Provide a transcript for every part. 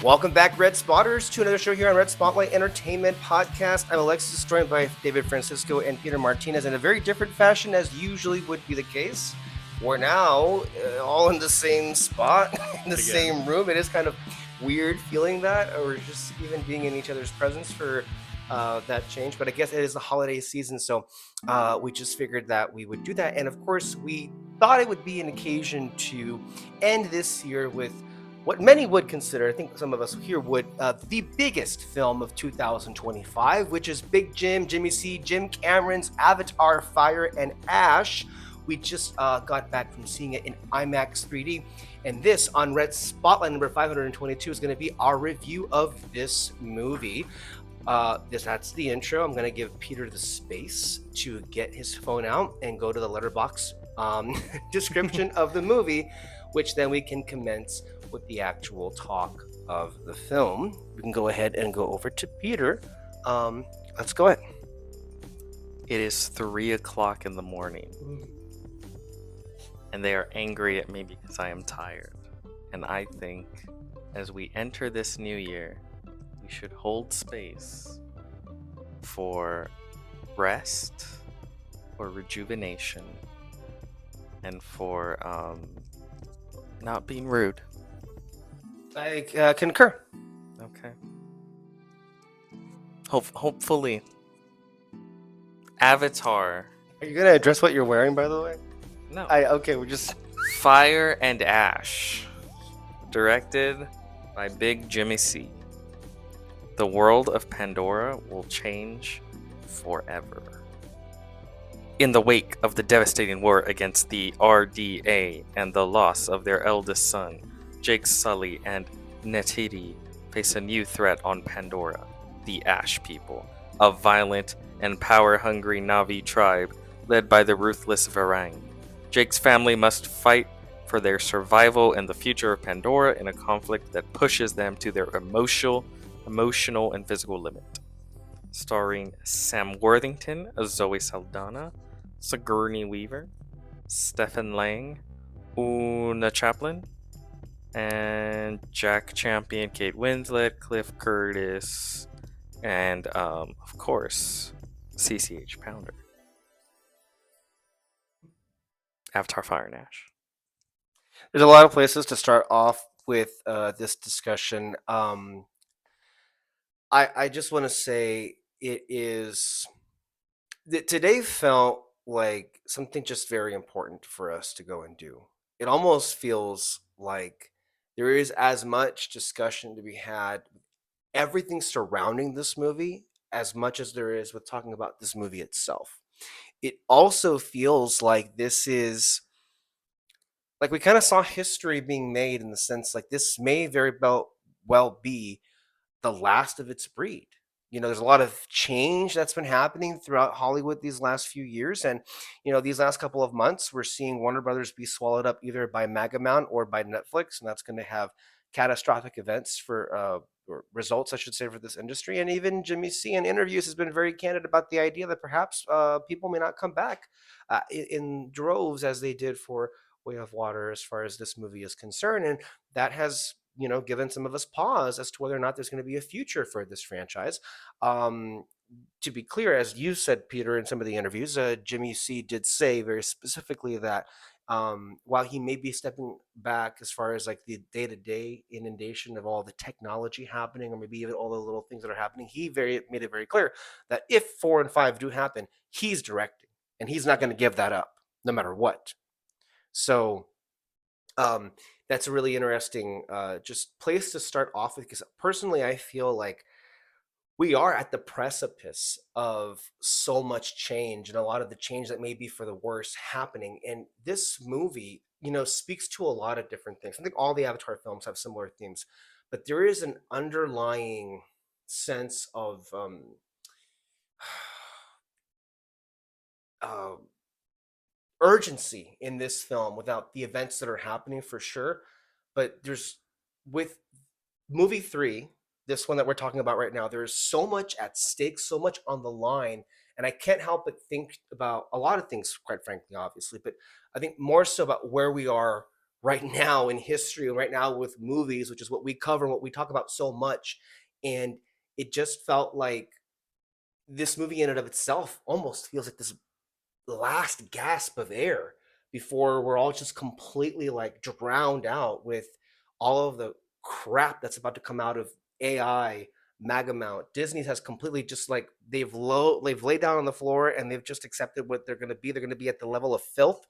Welcome back, Red Spotters, to another show here on Red Spotlight Entertainment Podcast. I'm Alexis, joined by David Francisco and Peter Martinez in a very different fashion as usually would be the case. We're now all in the same spot, in the same room. It is kind of weird feeling that, or just even being in each other's presence for that change. But I guess it is the holiday season, so we just figured that we would do that. And of course, we thought it would be an occasion to end this year with what many would consider, I think some of us here would, the biggest film of 2025, which is Big Jimmy C, Jim Cameron's Avatar, Fire and Ash. We just got back from seeing it in IMAX 3D. And this, on Red Spotlight number 522, is going to be our review of this movie. That's the intro. I'm going to give Peter the space to get his phone out and go to the letterbox description of the movie, which then we can commence with the actual talk of the film. We can go ahead and go over to Peter. Let's go ahead. It is 3 o'clock in the morning, and they are angry at me because I am tired. And I think as we enter this new year, we should hold space for rest, for rejuvenation, and for not being rude. I concur. Okay. Hopefully, Avatar. Are you gonna address what you're wearing, by the way? No. Okay, we're just Fire and Ash, directed by Big Jimmy C. The world of Pandora will change forever. In the wake of the devastating war against the RDA and the loss of their eldest son, Jake Sully and Netiri face a new threat on Pandora, the Ash people, a violent and power-hungry Na'vi tribe led by the ruthless Varang. Jake's family must fight for their survival and the future of Pandora in a conflict that pushes them to their emotional and physical limit. Starring Sam Worthington as Zoe Saldana, Sigourney Weaver, Stephen Lang, Una Chaplin, and Jack Champion, Kate Winslet, Cliff Curtis, and of course, CCH Pounder. Avatar, Fire and Ash. There's a lot of places to start off with this discussion. I just want to say today felt like something just very important for us to go and do. It almost feels like there is as much discussion to be had, everything surrounding this movie, as much as there is with talking about this movie itself. It also feels like this is, like, we kind of saw history being made in the sense like this may very well be the last of its breed. There's a lot of change that's been happening throughout Hollywood these last few years. And, these last couple of months, we're seeing Warner Brothers be swallowed up either by Megamount or by Netflix. And that's going to have catastrophic events or results, I should say, for this industry. And even Jimmy C in interviews has been very candid about the idea that perhaps people may not come back in droves as they did for Way of Water as far as this movie is concerned. And that has given some of us pause as to whether or not there's going to be a future for this franchise. To be clear, as you said, Peter, in some of the interviews, Jimmy C did say very specifically that while he may be stepping back as far as like the day-to-day inundation of all the technology happening, or maybe even all the little things that are happening, he made it very clear that if 4 and 5 do happen, he's directing, and he's not going to give that up no matter what. So that's a really interesting just place to start off with, because personally I feel like we are at the precipice of so much change, and a lot of the change that may be for the worse happening. And this movie, speaks to a lot of different things. I think all the Avatar films have similar themes, but there is an underlying sense of urgency in this film without the events that are happening, for sure. But there's, with movie 3, this one that we're talking about right now, there's so much at stake, so much on the line. And I can't help but think about a lot of things, quite frankly, obviously, but I think more so about where we are right now in history and right now with movies, which is what we cover and what we talk about so much. And it just felt like this movie in and of itself almost feels like this last gasp of air before we're all just completely like drowned out with all of the crap that's about to come out of AI MAGA mount. Disney has completely just like they've laid down on the floor and they've just accepted what they're going to be. They're going to be at the level of filth.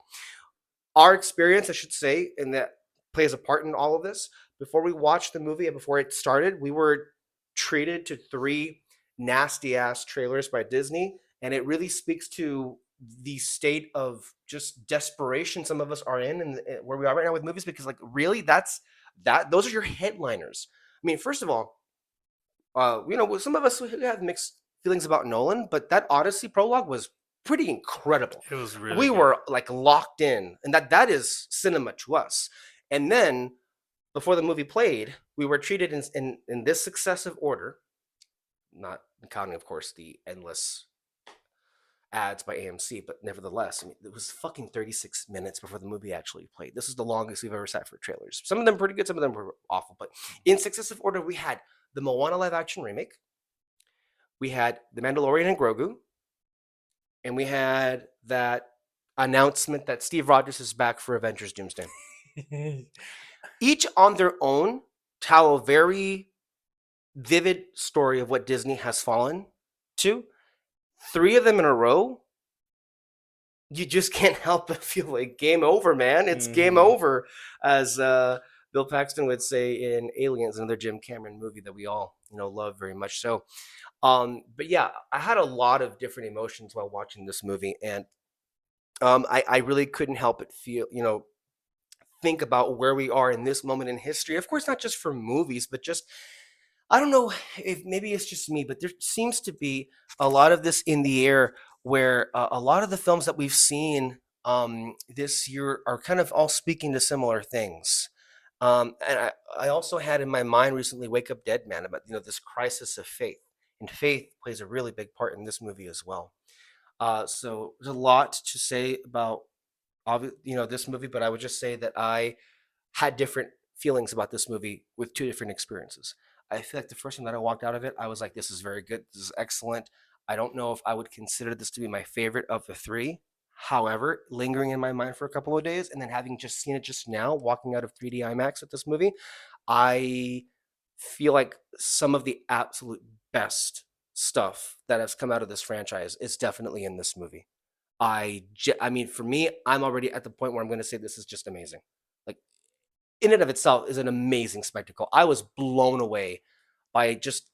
Our experience, I should say, and that plays a part in all of this. Before we watched the movie and before it started, we were treated to three nasty ass trailers by Disney, and it really speaks to the state of just desperation some of us are in, and where we are right now with movies. Because, like, really, those are your headliners. I mean, first of all, some of us who have mixed feelings about Nolan, but that Odyssey prologue was pretty incredible. It was really We good. were like locked in, and that is cinema to us. And then before the movie played, we were treated in this successive order, not counting, of course, the endless ads by AMC, but nevertheless, I mean, it was fucking 36 minutes before the movie actually played. This is the longest we've ever sat for trailers. Some of them pretty good, some of them were awful, but in successive order, we had the Moana live action remake, we had The Mandalorian and Grogu, and we had that announcement that Steve Rogers is back for Avengers Doomsday. Each on their own tell a very vivid story of what Disney has fallen to. Three of them in a row, you just can't help but feel like game over, man. It's game Mhm. over, as Bill Paxton would say in Aliens, another Jim Cameron movie that we all love very much. So, but yeah, I had a lot of different emotions while watching this movie, and I really couldn't help but feel, think about where we are in this moment in history. Of course, not just for movies, but just I don't know if maybe it's just me, but there seems to be a lot of this in the air where a lot of the films that we've seen this year are kind of all speaking to similar things. And I also had in my mind recently "Wake Up Dead Man" about this crisis of faith, and faith plays a really big part in this movie as well. So there's a lot to say about this movie, but I would just say that I had different feelings about this movie with two different experiences. I feel like the first time that I walked out of it, I was like, "This is very good. This is excellent." I don't know if I would consider this to be my favorite of the three. However, lingering in my mind for a couple of days, and then having just seen it just now, walking out of 3D IMAX with this movie, I feel like some of the absolute best stuff that has come out of this franchise is definitely in this movie. I mean, for me, I'm already at the point where I'm going to say this is just amazing. Like, in and of itself is an amazing spectacle. I was blown away by just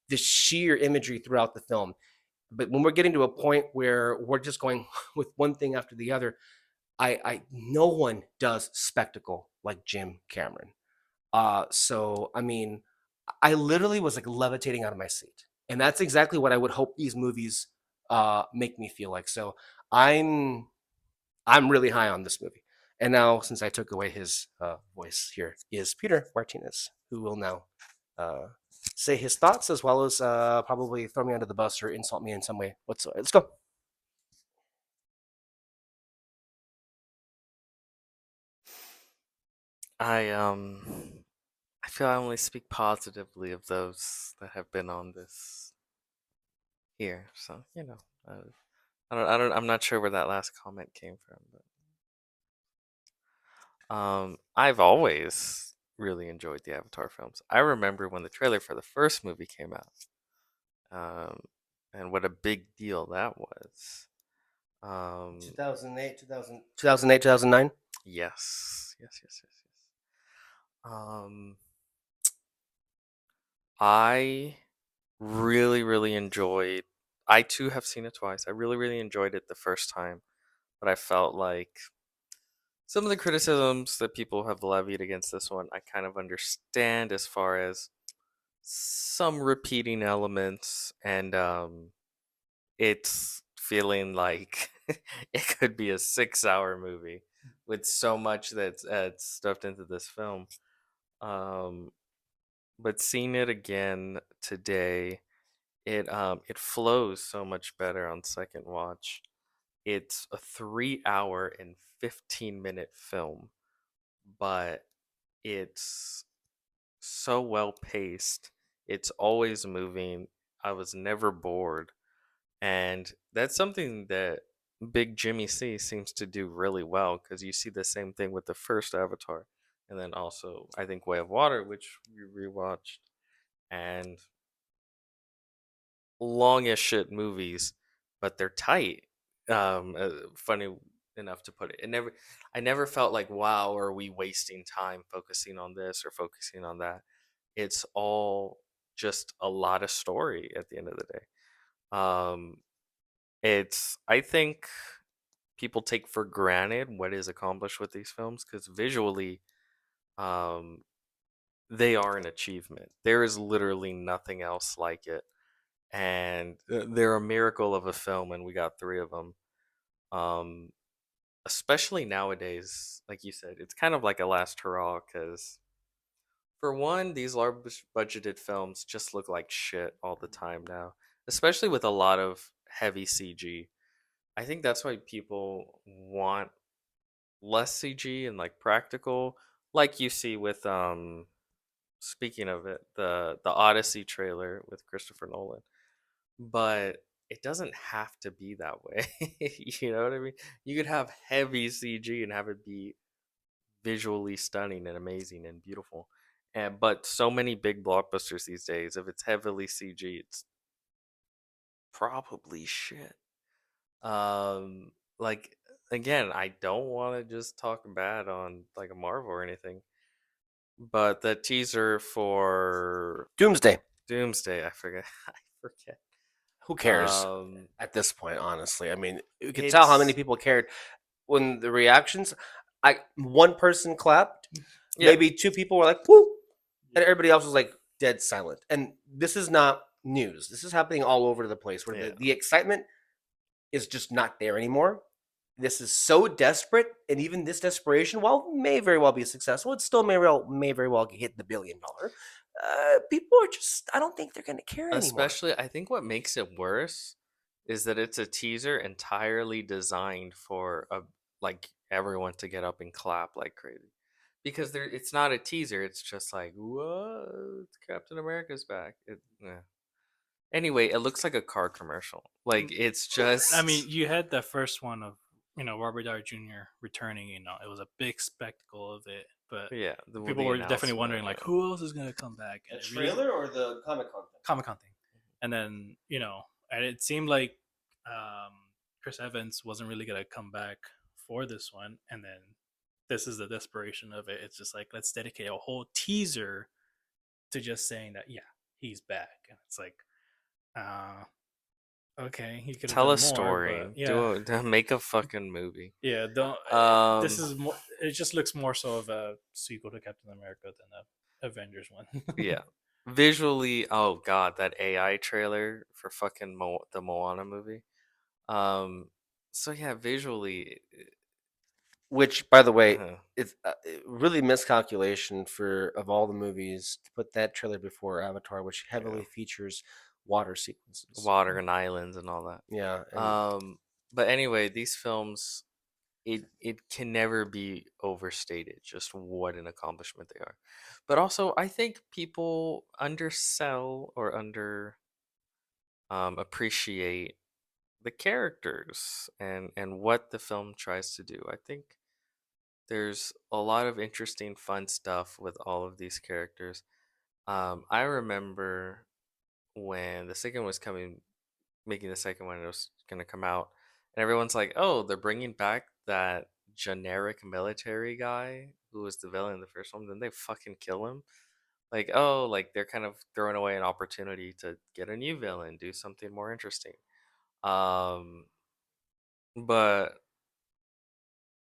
the sheer imagery throughout the film. But when we're getting to a point where we're just going with one thing after the other, I no one does spectacle like Jim Cameron. So I mean, I literally was like levitating out of my seat, and that's exactly what I would hope these movies make me feel like. So I'm I'm really high on this movie. And now, since I took away his voice, here is Peter Martinez, who will now uh, say his thoughts as well as probably throw me under the bus or insult me in some way whatsoever. Let's go. I I feel I only speak positively of those that have been on this here. So, I'm not sure where that last comment came from, but I've always really enjoyed the Avatar films. I remember when the trailer for the first movie came out, um, and what a big deal that was. Um, 2008, 2008, 2009. yes, yes, yes, yes, yes. Um, I really, really enjoyed. I too have seen it twice. I really, really enjoyed it the first time, but I felt like some of the criticisms that people have levied against this one, I kind of understand as far as some repeating elements and it's feeling like it could be a 6-hour movie with so much that's stuffed into this film. Um, but seeing it again today, it flows so much better on second watch. It's a 3 hour and 15-minute film but it's so well paced. It's always moving. I was never bored. And that's something that Big Jimmy C seems to do really well because you see the same thing with the first Avatar. And then also, I think Way of Water, which we rewatched. And long as shit movies, but they're tight. Funny enough to put it. I never felt like, wow, are we wasting time focusing on this or focusing on that? It's all just a lot of story at the end of the day. Um, I think people take for granted what is accomplished with these films because visually, um, they are an achievement. There is literally nothing else like it, and they're a miracle of a film, and we got three of them. Um, Especially nowadays, like you said, it's kind of like a last hurrah because for one, these large budgeted films just look like shit all the time now, especially with a lot of heavy CG. I think that's why people want less CG and like practical, like you see with speaking of it, the Odyssey trailer with Christopher Nolan. But it doesn't have to be that way. You know what I mean? You could have heavy CG and have it be visually stunning and amazing and beautiful. And but so many big blockbusters these days, if it's heavily CG, it's probably shit. Like again, I don't want to just talk bad on like a Marvel or anything, but the teaser for Doomsday. Doomsday, I forget, I forget. Who cares Um, at this point? Honestly, I mean, you could tell how many it's people cared when the reactions. I one person clapped, yeah, maybe two people were like "woo," and yeah, everybody else was like dead silent. And this is not news. This is happening all over the place where yeah. the excitement is just not there anymore. This is so desperate, and even this desperation, while may very well be successful, it still may very well hit the $1 billion. People are just, I don't think they're going to care anymore. Especially, I think what makes it worse is that it's a teaser entirely designed for a like everyone to get up and clap like crazy. Because it's not a teaser. It's just like, what? Captain America's back. Yeah. Anyway, it looks like a car commercial. Like Mm, it's I mean, just you had the first one of Robert Downey Jr. returning. It was a big spectacle of it, but yeah, people the were definitely announcement. wondering like, who else is gonna come back? A And it really trailer or the Comic Con thing? Comic Con thing, and then and it seemed like um, Chris Evans wasn't really gonna come back for this one, and then this is the desperation of it. It's just like let's dedicate a whole teaser to just saying that he's back, and it's like uh okay, he could have Tell done a more, but story. yeah. Make a fucking movie. Yeah, don't. This Um is more. It just looks more so of a sequel to Captain America than a Avengers one. yeah. Visually, oh god, that AI trailer for fucking the Moana movie. Um, so yeah, visually, Which, by the way, uh, it's really miscalculation for of all the movies to put that trailer before Avatar, which yeah, heavily features water sequences. water and islands and all that. Yeah, and Um, but anyway, these films, it can never be overstated just what an accomplishment they are. But also, I think people undersell or under appreciate the characters and what the film tries to do. I think there's a lot of interesting, fun stuff with all of these characters. I remember when the second was coming, making the second one, it was gonna come out, and everyone's like, "Oh, they're bringing back that generic military guy who was the villain in the first one." Then they fucking kill him. Like, oh, like they're kind of throwing away an opportunity to get a new villain, do something more interesting. Um, but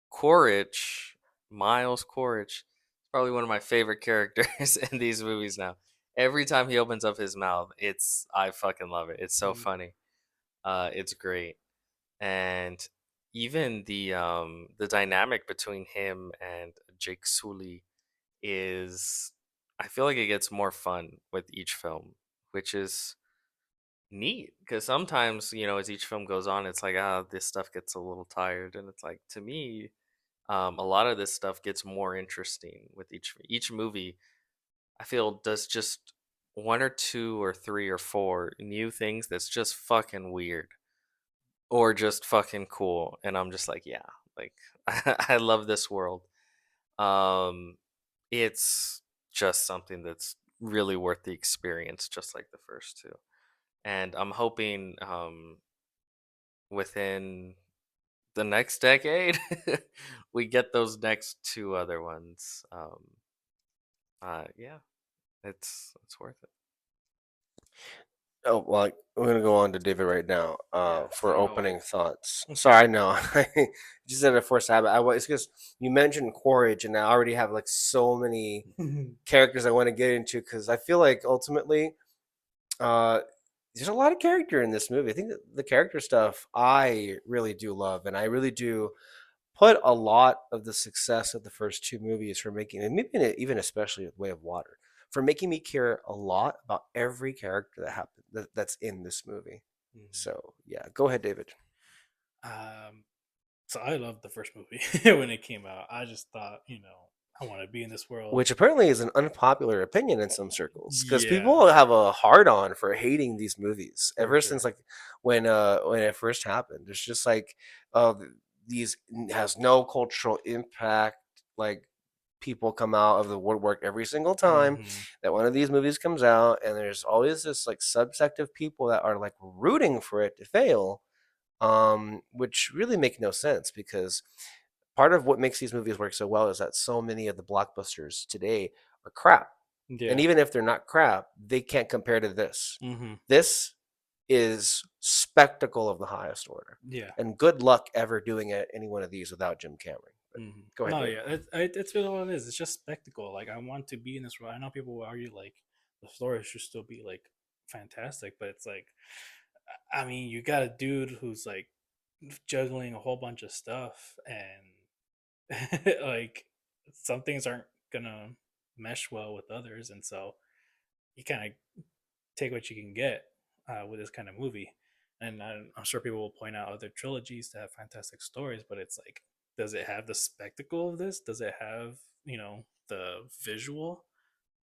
Quaritch, Miles Quaritch, is probably one of my favorite characters in these movies now. Every time he opens up his mouth, I fucking love it. It's so Mm. funny. It's great. And even the dynamic between him and Jake Sully is I feel like it gets more fun with each film, which is neat because sometimes, as each film goes on, it's like, ah, this stuff gets a little tired. And it's like, to me, A lot of this stuff gets more interesting with each movie. I feel does just one or two or three or four new things that's just fucking weird or just fucking cool, and I'm just like, yeah, like I love this world. Um, it's just something that's really worth the experience, just like the first two. And I'm hoping within the next decade we get those next two other ones. Yeah, it's worth it. Oh, well, we're gonna go on to David right now, Yeah, I for don't know. opening thoughts. Sorry, I know. I just had a force habit. It's because you mentioned Quaritch, and I already have like so many characters I want to get into because I feel like ultimately, uh, there's a lot of character in this movie. I think that the character stuff I really do love, and I really do put a lot of the success of the first two movies for making, and maybe even especially with Way of Water, for making me care a lot about every character that's in this movie. Mhm. So yeah, go ahead, David. Um, so I loved the first movie when it came out. I just thought, I want to be in this world. Which apparently is an unpopular opinion in some circles because Yeah, people have a hard on for hating these movies for ever since sure. like when it first happened. It's just like, uh, these has no cultural impact. Like, people come out of the woodwork every single time Hmm. that one of these movies comes out, and there's always this like subsect of people that are like rooting for it to fail, which really make no sense because part of what makes these movies work so well is that so many of the blockbusters today are crap. And Yeah. even if they're not crap, they can't compare to this. Hmm. This is spectacle of the highest order. Yeah. And good luck ever doing any one of these without Jim Cameron. But go ahead, No, Dave. yeah, it's really what it is. It's just spectacle. Like I want to be in this world. I know people will argue like the story should still be like fantastic, but it's like, I mean, you got a dude who's like juggling a whole bunch of stuff, and like some things aren't gonna mesh well with others, and so you kind of take what you can get with this kind of movie. And I'm sure people will point out other trilogies that have fantastic stories, but it's like, does it have the spectacle of this? Does it have, the visual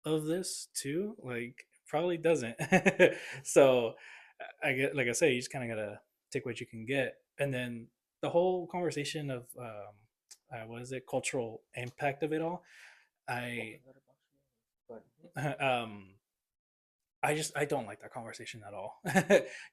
of this too? Like, probably doesn't. So, I get, like I say, you just kind of gotta take what you can get, and then the whole conversation of what is it, cultural impact of it all. I um I don't like that conversation at all,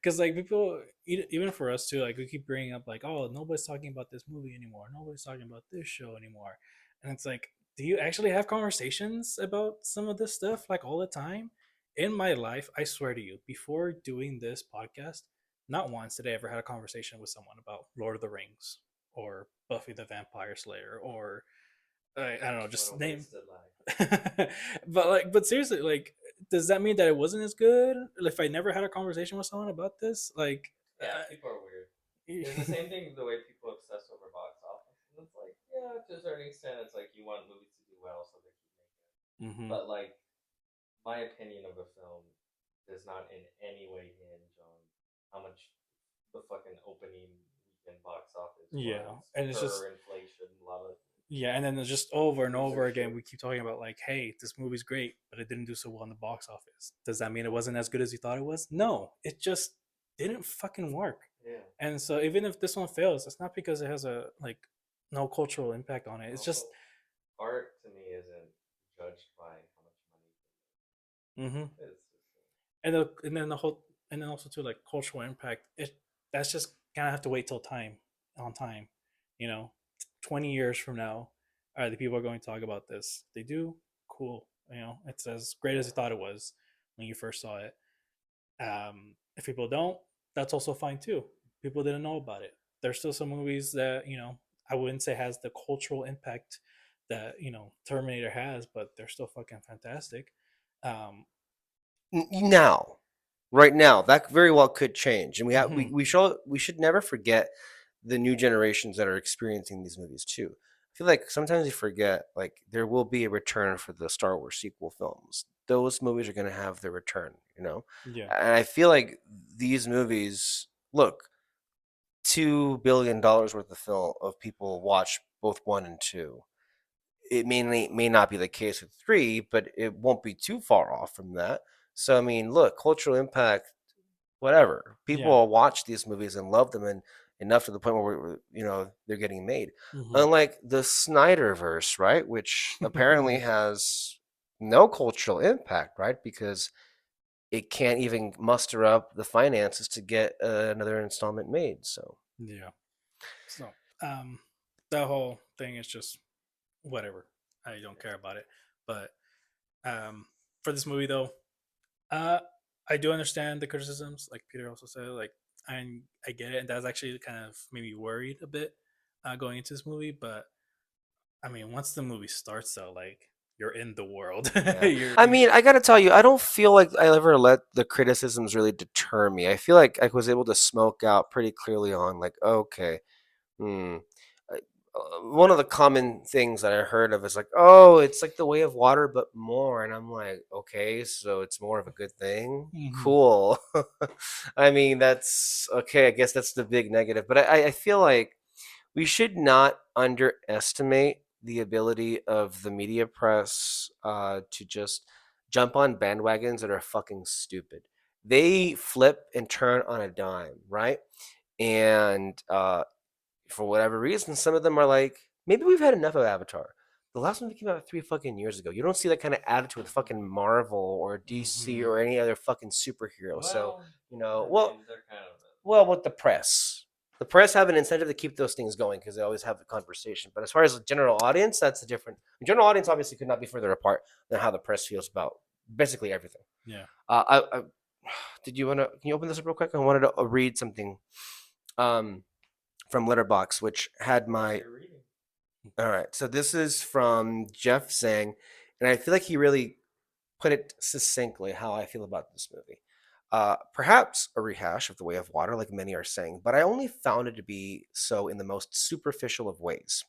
because like people, even for us too, like we keep bringing up like, oh, nobody's talking about this movie anymore, nobody's talking about this show anymore, and it's like, do you actually have conversations about some of this stuff like all the time? In my life, I swear to you, before doing this podcast, not once did I ever had a conversation with someone about Lord of the Rings or Buffy the Vampire Slayer or I don't know, What just a name. wasted life. But seriously, like, does that mean that it wasn't as good if I never had a conversation with someone about this? Like, Yeah, people are weird. It's the same thing the way people obsess over box office. And it's like, yeah, to a certain extent, it's like you want movies to do well, so they keep making it. hmm But like, my opinion of a film does not in any way hinge on how much the fucking opening weekend box office yeah, was and it's just, per inflation, a lot of yeah, and then there's just over and over again censorship. we keep talking about like, hey, this movie's great, but it didn't do so well in the box office. Does that mean it wasn't as good as you thought it was? No, it just didn't fucking work. Yeah. And so even if this one fails, it's not because it has a like no cultural impact on it. And It's just, also, art to me isn't judged by how much money hmm it's just and then the whole, and then also too, like cultural impact, it, that's just kind of have to wait till time, on time, you know 20 years from now, the people are going to talk about this. They do, cool, it's as great as you thought it was when you first saw it. If people don't, that's also fine too. People didn't know about it. There's still some movies that, I wouldn't say has the cultural impact that, Terminator has, but they're still fucking fantastic. um Now, right now, that very well could change, and mhm, we should never forget the new generations that are experiencing these movies too. I feel like sometimes you forget like there will be a return for the Star Wars sequel films. Those movies are going to have their return, you know. yeah. And I feel like these movies, look, $2 billion worth of film of people watch both one and two. It may not be the case with three, but it won't be too far off from that. So I mean, look, cultural impact, whatever. People Yeah. will watch these movies and love them, and enough to the point where they're getting made. Hmm. Unlike the Snyderverse, right, which apparently has no cultural impact, right, because it can't even muster up the finances to get another installment made. So Yeah. So, um, that whole thing is just whatever. I don't care about it. But um, for this movie though, uh, I do understand the criticisms, like Peter also said. Like, I get it, and that's actually kind of made me worried a bit going into this movie. But I mean, once the movie starts, though, like you're in the world. yeah, I You mean, I gotta tell you, I don't feel like I ever let the criticisms really deter me. I feel like I was able to smoke out pretty clearly on, like, okay, hmm. One of the common things that I heard of is like, oh, it's like the way of water, but more. And I'm like, okay, so it's more of a good thing. Mhm. Cool. I mean, that's okay. I guess that's the big negative. But I feel like we should not underestimate the ability of the media press to just jump on bandwagons that are fucking stupid. They flip and turn on a dime, right? And for whatever reason, some of them are like, maybe we've had enough of Avatar. The last movie came out 3 fucking years ago. You don't see that kind of attitude with fucking Marvel or DC Mhm. or any other fucking superhero. So Well, I well, mean, they're kind of with the press have an incentive to keep those things going because they always have the conversation. But as far as the general audience, that's a different. The general audience obviously could not be further apart than how the press feels about basically everything. Yeah. I did you want to? Can you open this up real quick? I wanted to read something. Um, from Letterbox, which had what my. you're reading. All right, so this is from Jeff Zhang, and I feel like he really put it succinctly how I feel about this movie. Perhaps a rehash of The Way of Water, like many are saying, but I only found it to be so in the most superficial of ways.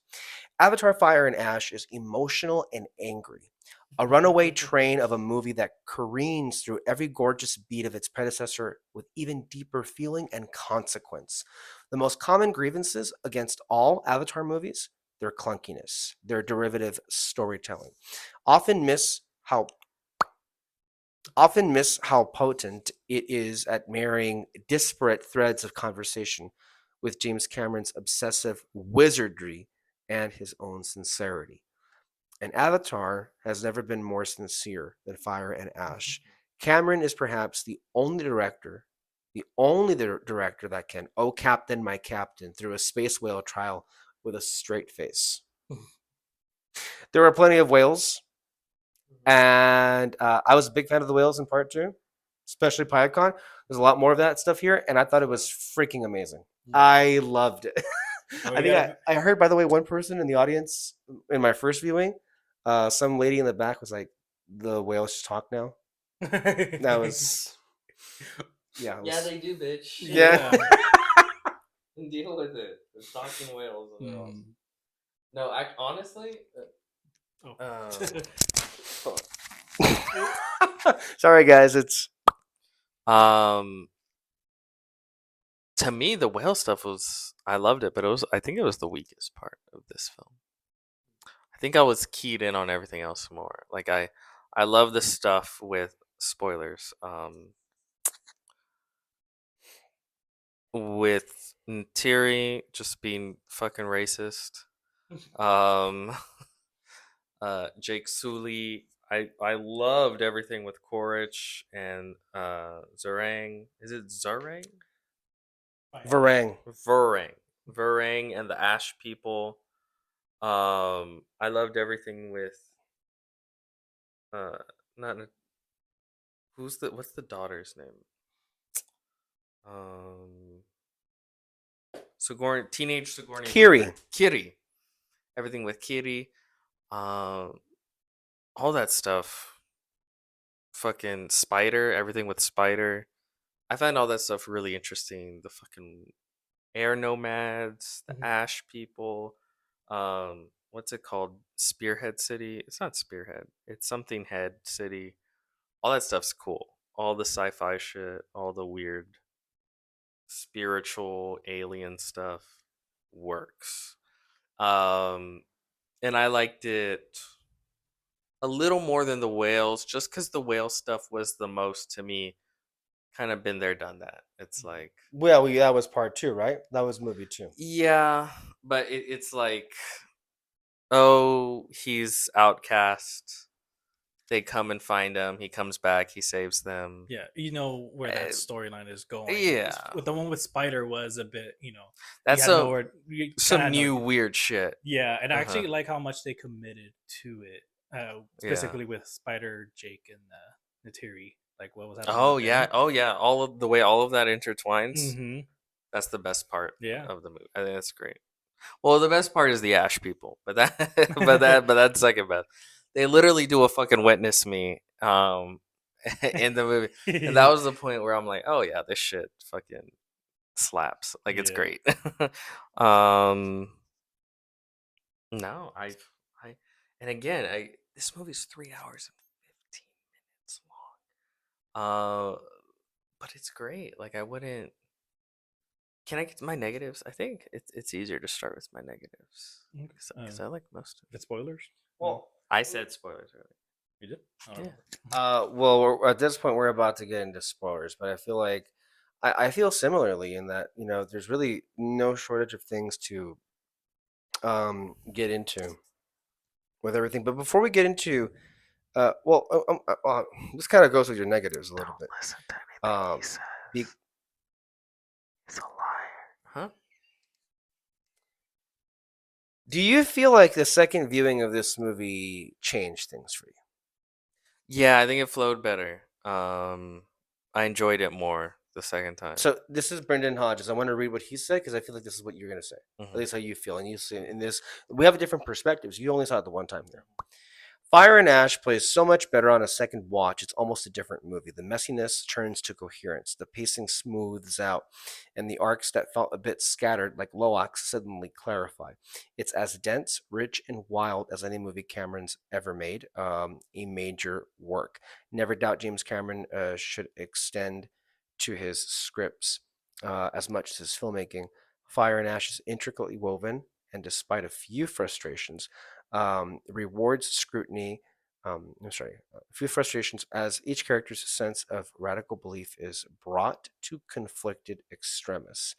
Avatar Fire and Ash is emotional and angry. A runaway train of a movie that careens through every gorgeous beat of its predecessor with even deeper feeling and consequence. The most common grievances against all Avatar movies, their clunkiness, their derivative storytelling. Often miss how often miss how potent it is at marrying disparate threads of conversation with James Cameron's obsessive wizardry and his own sincerity. And Avatar has never been more sincere than Fire and Ash. Cameron is perhaps the only director that can, oh, Captain, my Captain, through a space whale trial with a straight face. There were plenty of whales, and I was a big fan of the whales in part two, especially PyCon. There's a lot more of that stuff here, and I thought it was freaking amazing. Yeah. I loved it. Oh, I you think gotta. I heard, by the way, one person in the audience in my first viewing, some lady in the back was like, "The whales just talk now." That was yeah, it Yeah, was they do, bitch. yeah. Yeah. Deal with it. There's talking whales and they're awesome. Mm. No, honestly, Oh. Sorry, guys. It's um, to me, the whale stuff was I loved it, but I think it was the weakest part of this film. I think I was keyed in on everything else more. Like I love the stuff with spoilers. With Ntiri just being fucking racist. Um, Jake Sully. I loved everything with Quaritch and Zerang. Is it Zerang? Varang. Verang. Verang and the Ash people. I loved everything with uh not what's the daughter's name? Um Sigourney teenage Sigourney Kiri. Weaver. Kiri. Everything with Kiri. Um all that stuff. Fucking Spider, everything with Spider. I find all that stuff really interesting. The fucking air nomads, the Mhm. ash people. What's it called? Spearhead City. It's not Spearhead. It's something Head City. All that stuff's cool. All the sci-fi shit, all the weird spiritual alien stuff works. Um, and I liked it a little more than the whales, just because the whale stuff was the most to me kind of been there, done that. It's like, Well, that was part two, right? That was movie two. yeah, but it's like, oh, he's outcast. They come and find him. He comes back. He saves them. Yeah, you know where that Uh, storyline is going. yeah, With the one with Spider was a bit, we that's had nowhere. We kind some of know. new weird shit. Yeah, and I Uh huh. actually like how much they committed to it, Yeah. specifically with Spider, Jake, and Natiri. Like what was happening Oh with yeah. them. Oh yeah. All of the way all of that intertwines. Mm-hmm. That's the best part Yeah. of the movie. I think that's great. Well, the best part is the Ash people, but that, but that's second best. They literally do a fucking witness me, in the movie, and that was the point where I'm like, oh yeah, this shit fucking slaps. Like it's Yeah. great. um, no, I, and again, this movie's 3 hours and 15 minutes long. But it's great. Like I wouldn't. Can I get to my negatives? I think it's easier to start with my negatives Okay. because I like most of Get it. spoilers. No, Well, I said spoilers earlier. you did. I don't Yeah. remember. well, at this point, we're about to get into spoilers, but I feel like I feel similarly in that there's really no shortage of things to get into with everything. But before we get into this kind of goes with your negatives a little Don't bit. listen to anything he Um, says. be, He's a liar. Huh? do you feel like the second viewing of this movie changed things for you? Yeah, I think it flowed better. I enjoyed it more the second time. So this is Brendan Hodges. I want to read what he said because I feel like this is what you're going to say. At Hmm. least how you feel. And you see in this, we have different perspectives. You only saw it the one time here. Fire and Ash plays so much better on a second watch, it's almost a different movie. The messiness turns to coherence, the pacing smooths out, and the arcs that felt a bit scattered, like Loax, suddenly clarify. It's as dense, rich, and wild as any movie Cameron's ever made. A major work. Never doubt James Cameron should extend to his scripts as much as his filmmaking. Fire and Ash is intricately woven, and despite a few frustrations, rewards scrutiny. A few frustrations as each character's sense of radical belief is brought to conflicted extremis.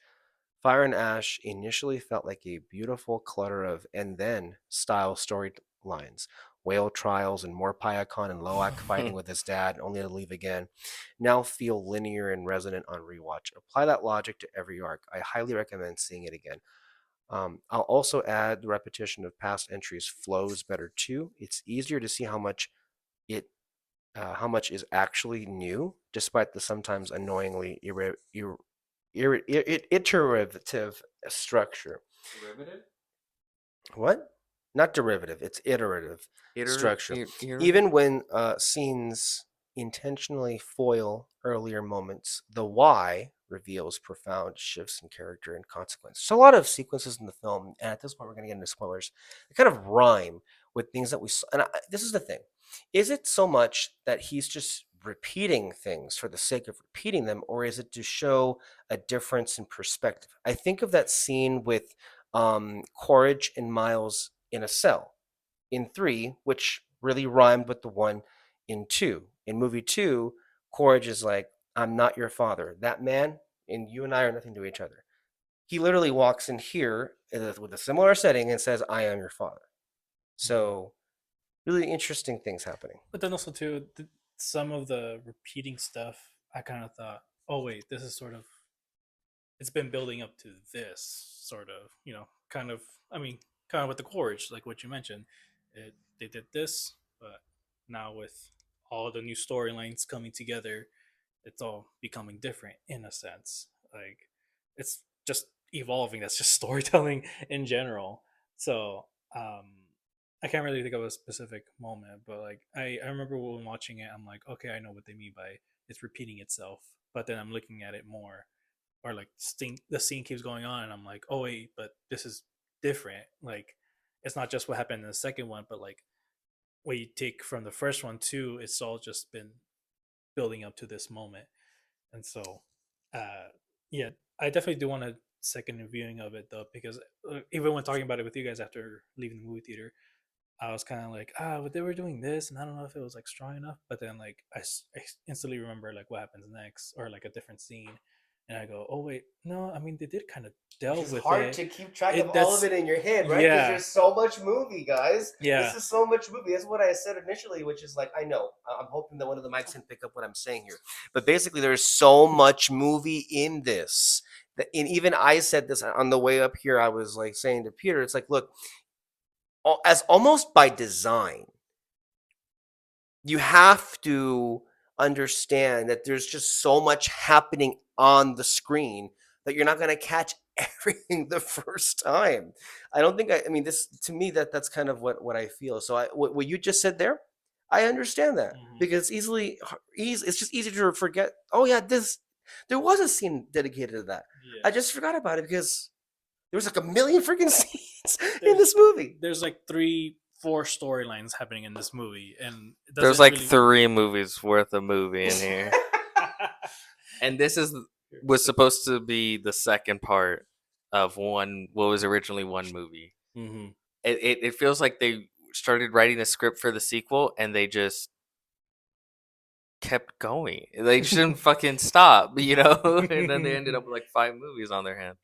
Fire and Ash initially felt like a beautiful clutter of and then style storylines. Whale trials and more Pyakon and Loak fighting with his dad only to leave again now feel linear and resonant on rewatch. Apply that logic to every arc. I highly recommend seeing it again. I'll also add the repetition of past entries flows better too. It's easier to see it how much is actually new, despite the sometimes annoyingly iterative structure. Derivative? What? Not derivative. It's iterative structure. Iterative? Even when scenes intentionally foil earlier moments, the why reveals profound shifts in character and consequence. So a lot of sequences in the film, and at this point we're going to get into spoilers, they kind of rhyme with things that we saw. And this is the thing: is it so much that he's just repeating things for the sake of repeating them, or is it to show a difference in perspective? I think of that scene with Quaritch and Miles in a cell in three, which really rhymed with the one in two. In movie two, Quaritch is like, I'm not your father. That man and you and I are nothing to each other. He literally walks in here with a similar setting and says, I am your father. Mhm. So, really interesting things happening. But then also too, some of the repeating stuff, I kind of thought, oh wait, this is sort of it's been building up to this sort of, kind of. I mean, kind of with the Courage, like what you mentioned, they did this, but now with all the new storylines coming together, it's all becoming different in a sense. Like it's just evolving. That's just storytelling in general. So I can't really think of a specific moment, but like I remember when watching it, I'm like, okay, I know what they mean by it's repeating itself. But then I'm looking at it more, or like the scene keeps going on, and I'm like, oh wait, but this is different. Like it's not just what happened in the second one, but like what you take from the first one too. It's all just been building up to this moment, and so, uh, yeah. I definitely do want a second viewing of it though, because even when talking about it with you guys after leaving the movie theater, I was kind of like, but they were doing this, and I don't know if it was like strong enough. But then like I instantly remember like what happens next, or like a different scene, and I go, oh wait, no, I mean they did kind of Which delve is with hard it. to keep track of It all of that's it in your head, right? Because yeah, there's so much movie, guys. This yeah. is so much movie. That's what I said initially, which is like, I know. I'm hoping that one of the mics can pick up what I'm saying here. But basically, there's so much movie in this. And even I said this on the way up here. I was like saying to Peter, it's like, look, as almost by design, you have to understand that there's just so much happening on the screen that you're not going to catch everything the first time. I don't think I mean this to me that's kind of what I feel. So what you just said there, I understand that Hmm. because it's easy it's just easy to forget. Oh yeah, this there was a scene dedicated to that. I Yeah. just forgot about it because there was like a million freaking scenes in There's this movie. there's like three, four storylines happening in this movie, and it There's doesn't like really. 3 movies worth of movie in here, and this is was supposed to be the second part of one. What was originally one movie. Hmm. It feels like they started writing a script for the sequel, and they just kept going. They just didn't fucking stop, and then they ended up with like 5 movies on their hand.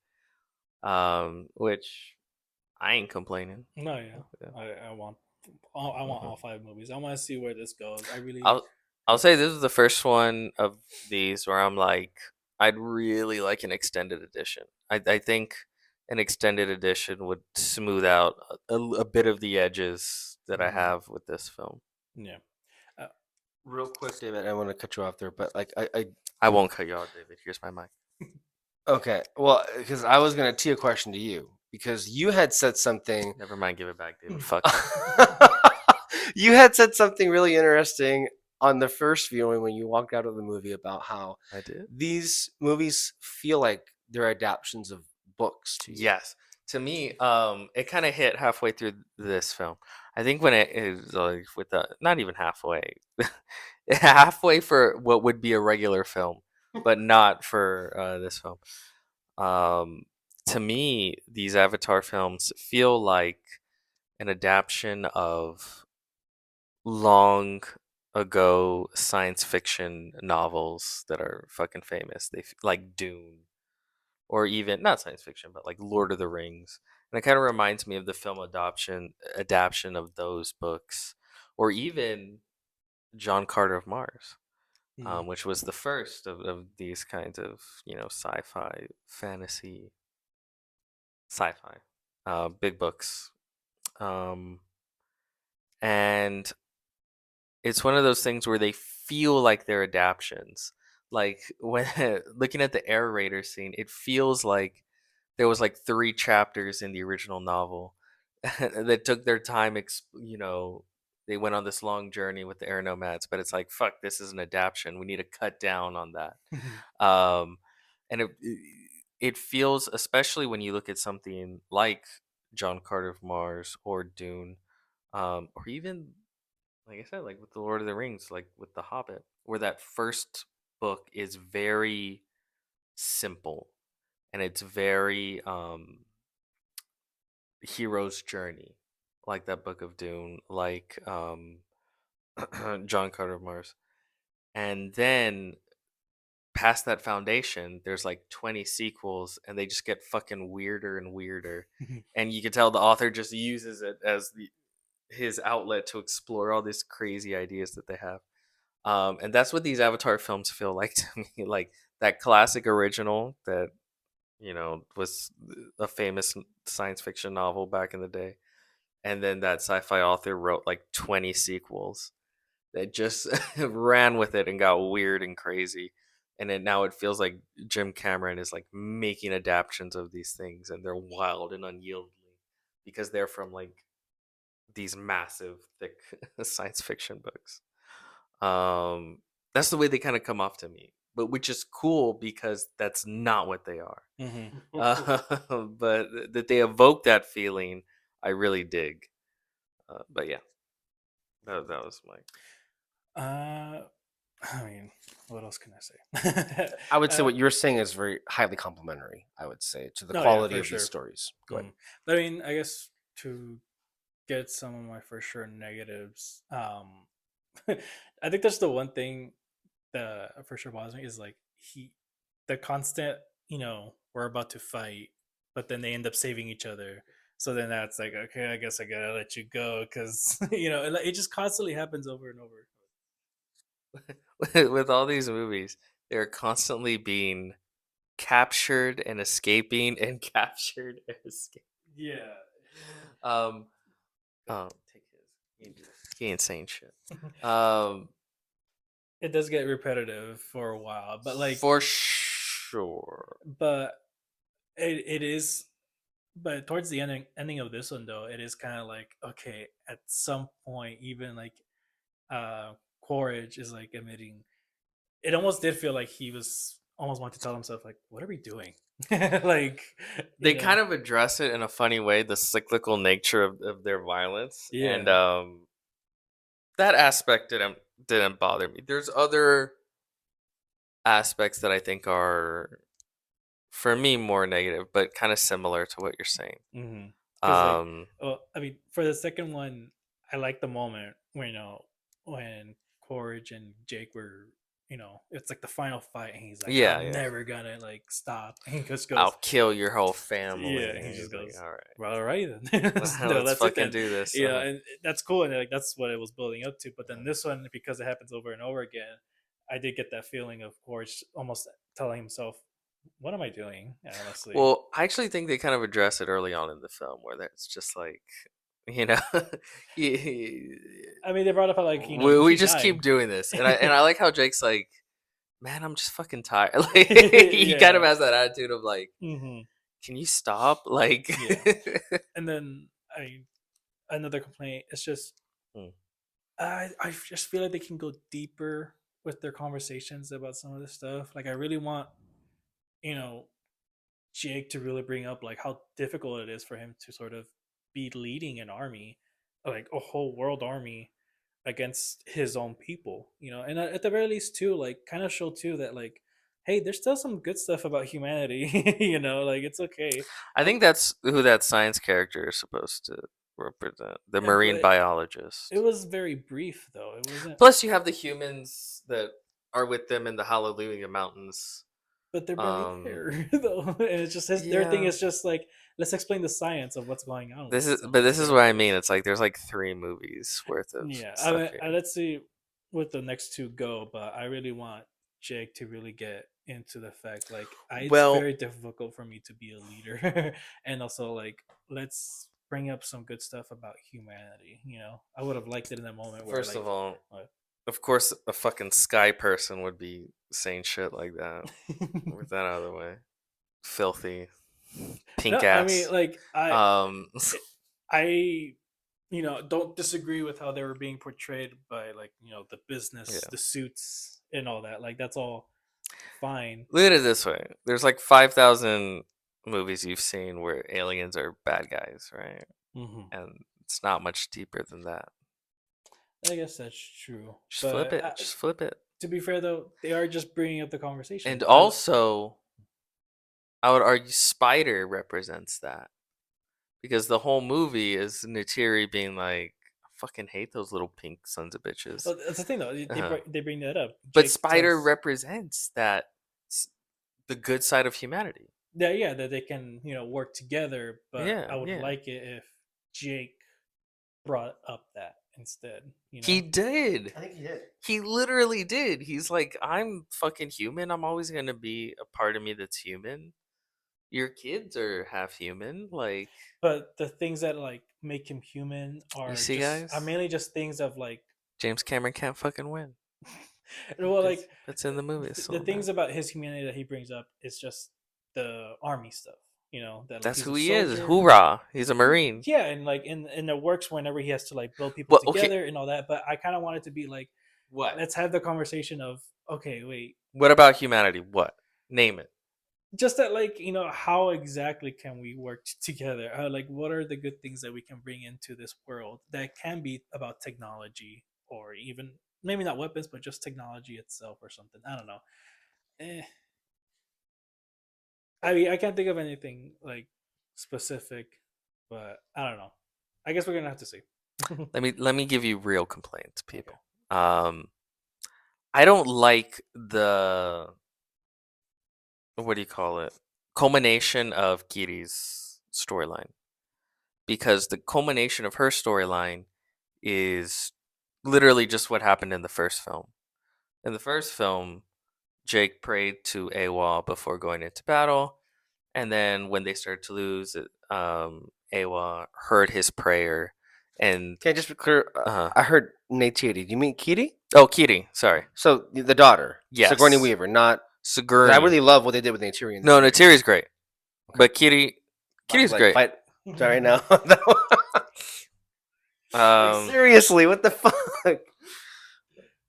Which I ain't complaining. No, yeah, Yeah. I want Mhm. all five movies. I want to see where this goes. I really, I'll say this is the first one of these where I'm like, I'd really like an extended edition. I think an extended edition would smooth out a bit of the edges that I mm, have with this film. yeah. Uh, Real quick, David, I want to cut you off there, but like I I won't cut you off, David. Here's my mic. okay, well, because I was gonna tee a question to you because you had said something. Never mind, give it back, David. Fuck you. You had said something really interesting on the first viewing when you walked out of the movie about how I did. these movies feel like they're adaptations of books to you. Yes. To me, it kind of hit halfway through this film. I think when it is like with the not even halfway, halfway for what would be a regular film, but not for this film. Um, to me, these Avatar films feel like an adaptation of long ago science fiction novels that are fucking famous. Like Dune, or even not science fiction, but like Lord of the Rings. And it kind of reminds me of the film adaptation of those books, or even John Carter of Mars, mm, which was the first of these kinds of sci-fi, fantasy, sci-fi, big books. Um, and it's one of those things where they feel like they're adaptations. Like when looking at the air raider scene, it feels like there was like 3 chapters in the original novel that took their time. They went on this long journey with the air nomads, but it's like fuck, this is an adaptation. We need to cut down on that. Um, and it feels, especially when you look at something like John Carter of Mars or Dune, or even like I said, like with the Lord of the Rings, like with the Hobbit, where that first book is very simple and it's very hero's journey, like that book of Dune, like John Carter of Mars. And then past that foundation, there's like 20 sequels and they just get fucking weirder and weirder. And you can tell the author just uses it as his outlet to explore all these crazy ideas that they have. And that's what these Avatar films feel like to me. Like that classic original that was a famous science fiction novel back in the day, and then that sci-fi author wrote like 20 sequels that just ran with it and got weird and crazy. And then now it feels like Jim Cameron is like making adaptations of these things, and they're wild and unyieldly because they're from like these massive, thick science fiction books. Um, that's the way they kind of come off to me, but which is cool because that's not what they are. hmm. But that they evoke that feeling, I really dig. But yeah, that was my. Uh, I mean, what else can I say? I would say uh, what you're saying is very highly complimentary, I would say, to the no, yeah, quality for of these sure. stories. Go ahead. Mm. But I mean, I guess to get some of my for sure negatives, I think that's the one thing that for sure bothers me is like the constant, we're about to fight, but then they end up saving each other. So then that's like, okay, I guess I gotta let you go because it just constantly happens over and over. With all these movies, they're constantly being captured and escaping and captured and escaping. Yeah. Um, take his. He ain't saying shit. Um, It does get repetitive for a while, but like, for sure. but it is. But towards the ending of this one, though, it is kind of like, okay, at some point, even like Quaritch is like admitting, it almost did feel like he was almost wanting to tell himself, like, what are we doing? Like, They kind of address it in a funny way, the cyclical nature of their violence, and yeah. that aspect didn't bother me. There's other aspects that I think are for me more negative, but kind of similar to what you're saying. Because like, Um, well, I mean, for the second one, I like the moment where when Quaritch and Jake were, it's like the final fight, and he's like, yeah, I'm yeah. never gonna like stop, and he just goes, I'll kill your whole yeah, family. and he And just he's like, goes, all well, all right then. right, No, let's that's it fucking then. do this. And that's cool, and like that's what it was building up to. But then this one, because it happens over and over again, I did get that feeling of Quaritch almost telling himself, what am I doing, honestly? Well, I actually think they kind of address it early on in the film, where it's just like, you know, he, I mean, they brought up like, you we keep just keep dying. doing this, and I like how Jake's like, man, I'm just fucking tired. Like he kind of Yeah. has that attitude of like, Hmm. can you stop? Like, Yeah. And then I mean, another complaint. It's just Hmm. I just feel like they can go deeper with their conversations about some of this stuff. Like I really want you know Jake to really bring up like how difficult it is for him to sort of be leading an army, like a whole world army against his own people, and at the very least too, like kind of show too that like, hey, there's still some good stuff about humanity, like it's okay. I think that's who that science character is supposed to represent, the marine But it biologist. was very brief though. It wasn't. Plus, you have the humans that are with them in the Hallelujah Mountains. But they're barely Um, there though, and it's just their thing yeah, is just like, let's explain the science of what's going on with some but of these this is what I mean. characters. It's like there's like 3 movies worth of Yeah, I stuff mean, here. let's see what the next two go, but I really want Jake to really get into the fact like it's Well, very difficult for me to be a leader, and also like let's bring up some good stuff about humanity. I would have liked it in that moment where first like, of all, what? of course, a fucking sky person would be saying shit like that. With that out of the way, filthy, pink No, I mean ass. like Um, I don't disagree with how they were being portrayed by like the yeah. business, the suits, and all that. Like that's all fine. Look at it this way: there's like 5,000 movies you've seen where aliens are bad guys, right? Hmm. And it's not much deeper than that. I guess that's true. Just flip But it. Just flip it. to be fair, though, they are just bringing up the And conversation. also, I would argue Spider represents that because the whole movie is Neytiri being like, "I fucking hate those little pink sons of bitches." Well, that's the thing, though. Uh-huh. They bring that up. But Jake Spider tells, represents that the good side of humanity. yeah, that they can work together. But Yeah, I would yeah. like it if Jake brought up that instead. He did. I think he did. He literally did. He's like, I'm fucking human. I'm always gonna be a part of me that's human. Your kids are half human. Like, But the things that like make him human you are see, just are guys, mainly just things of like, James Cameron can't fucking win. well, like That's in the movie. the So man, things about his humanity that he brings up is just the army stuff. That like that's he's who a he is. soldier. Hoorah! He's a marine. Yeah, and like in the works whenever he has to like build people Well, okay. together and all that. But I kind of want it to be like, What? let's have the conversation of, okay, wait, What about humanity? What? Name it. just that like how exactly can we work together? Like what are the good things that we can bring into this world that can be about technology or even maybe not weapons, but just technology itself or something. I don't know. Eh. I mean, I can't think of anything like specific, but I don't know. I guess we're gonna have to see. Let me give you real complaints, Okay. people. Um, I don't like the what do you call it? Culmination of Kiri's storyline because the culmination of her storyline is literally just what happened in the first film. In the first film, Jake prayed to Awa before going into battle, and then when they started to lose, Awa heard his prayer, and Okay, just be clear. uh, I heard Neytiri. Do you mean Kitty? oh, Kiri, sorry, So the daughter, Sigourney yes, Weaver, not because I Sigourney. really love what they did with Neytiri in the No, series. Natiri's great, Okay, but Kiri, about to Kiri's like great. fight right now. Like Um, seriously, what the fuck?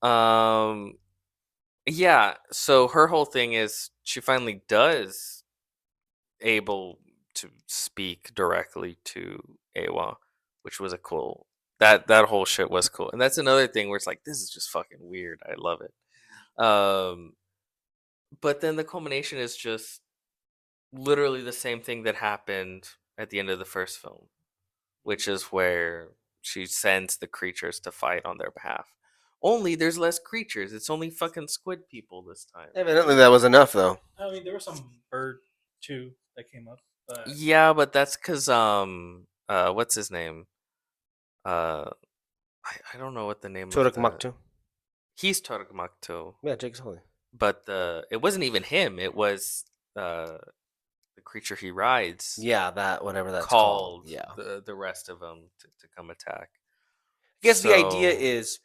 um, yeah. So her whole thing is she finally does able to speak directly to Awa, which was a cool. That whole shit was cool, and that's another thing where it's like this is just fucking weird. I love it. Um, but then the culmination is just literally the same thing that happened at the end of the first film, which is where she sends the creatures to fight on their behalf. Only there's less creatures. It's only fucking squid people this time. Evidently, that was enough, though. I mean, there was some bird too that came up, but Yeah, but that's because what's his name? I don't know what the name of Turok the Maktu. he's Torgmakto, Yeah, Jake Sully. but the it wasn't even him. It was uh the creature he rides Yeah, that whatever that's called. called Yeah. the rest of them to come attack. I guess the idea So is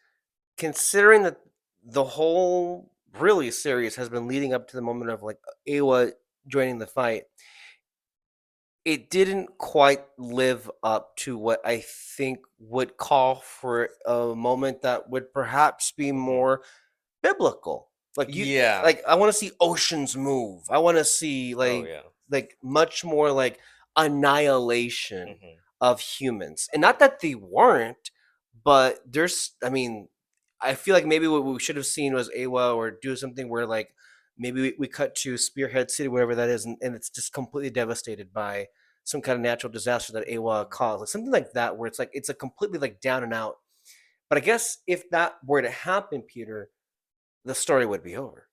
considering that the whole really series has been leading up to the moment of like Awa joining the fight. It didn't quite live up to what I think would call for a moment that would perhaps be mhm. more biblical. Like you Yeah. like I want to see oceans move. I want to see Oh yeah. like much more like annihilation Hmm. of humans. And not that they weren't, but there's I mean, I feel like maybe what we should have seen was AWA or do something where like maybe we cut to Spearhead City, wherever that is, and it's just completely devastated by some kind of natural disaster that AWA caused. Like something like that where it's like it's a completely like down and out. But I guess if that were to happen, Peter, the story would be over,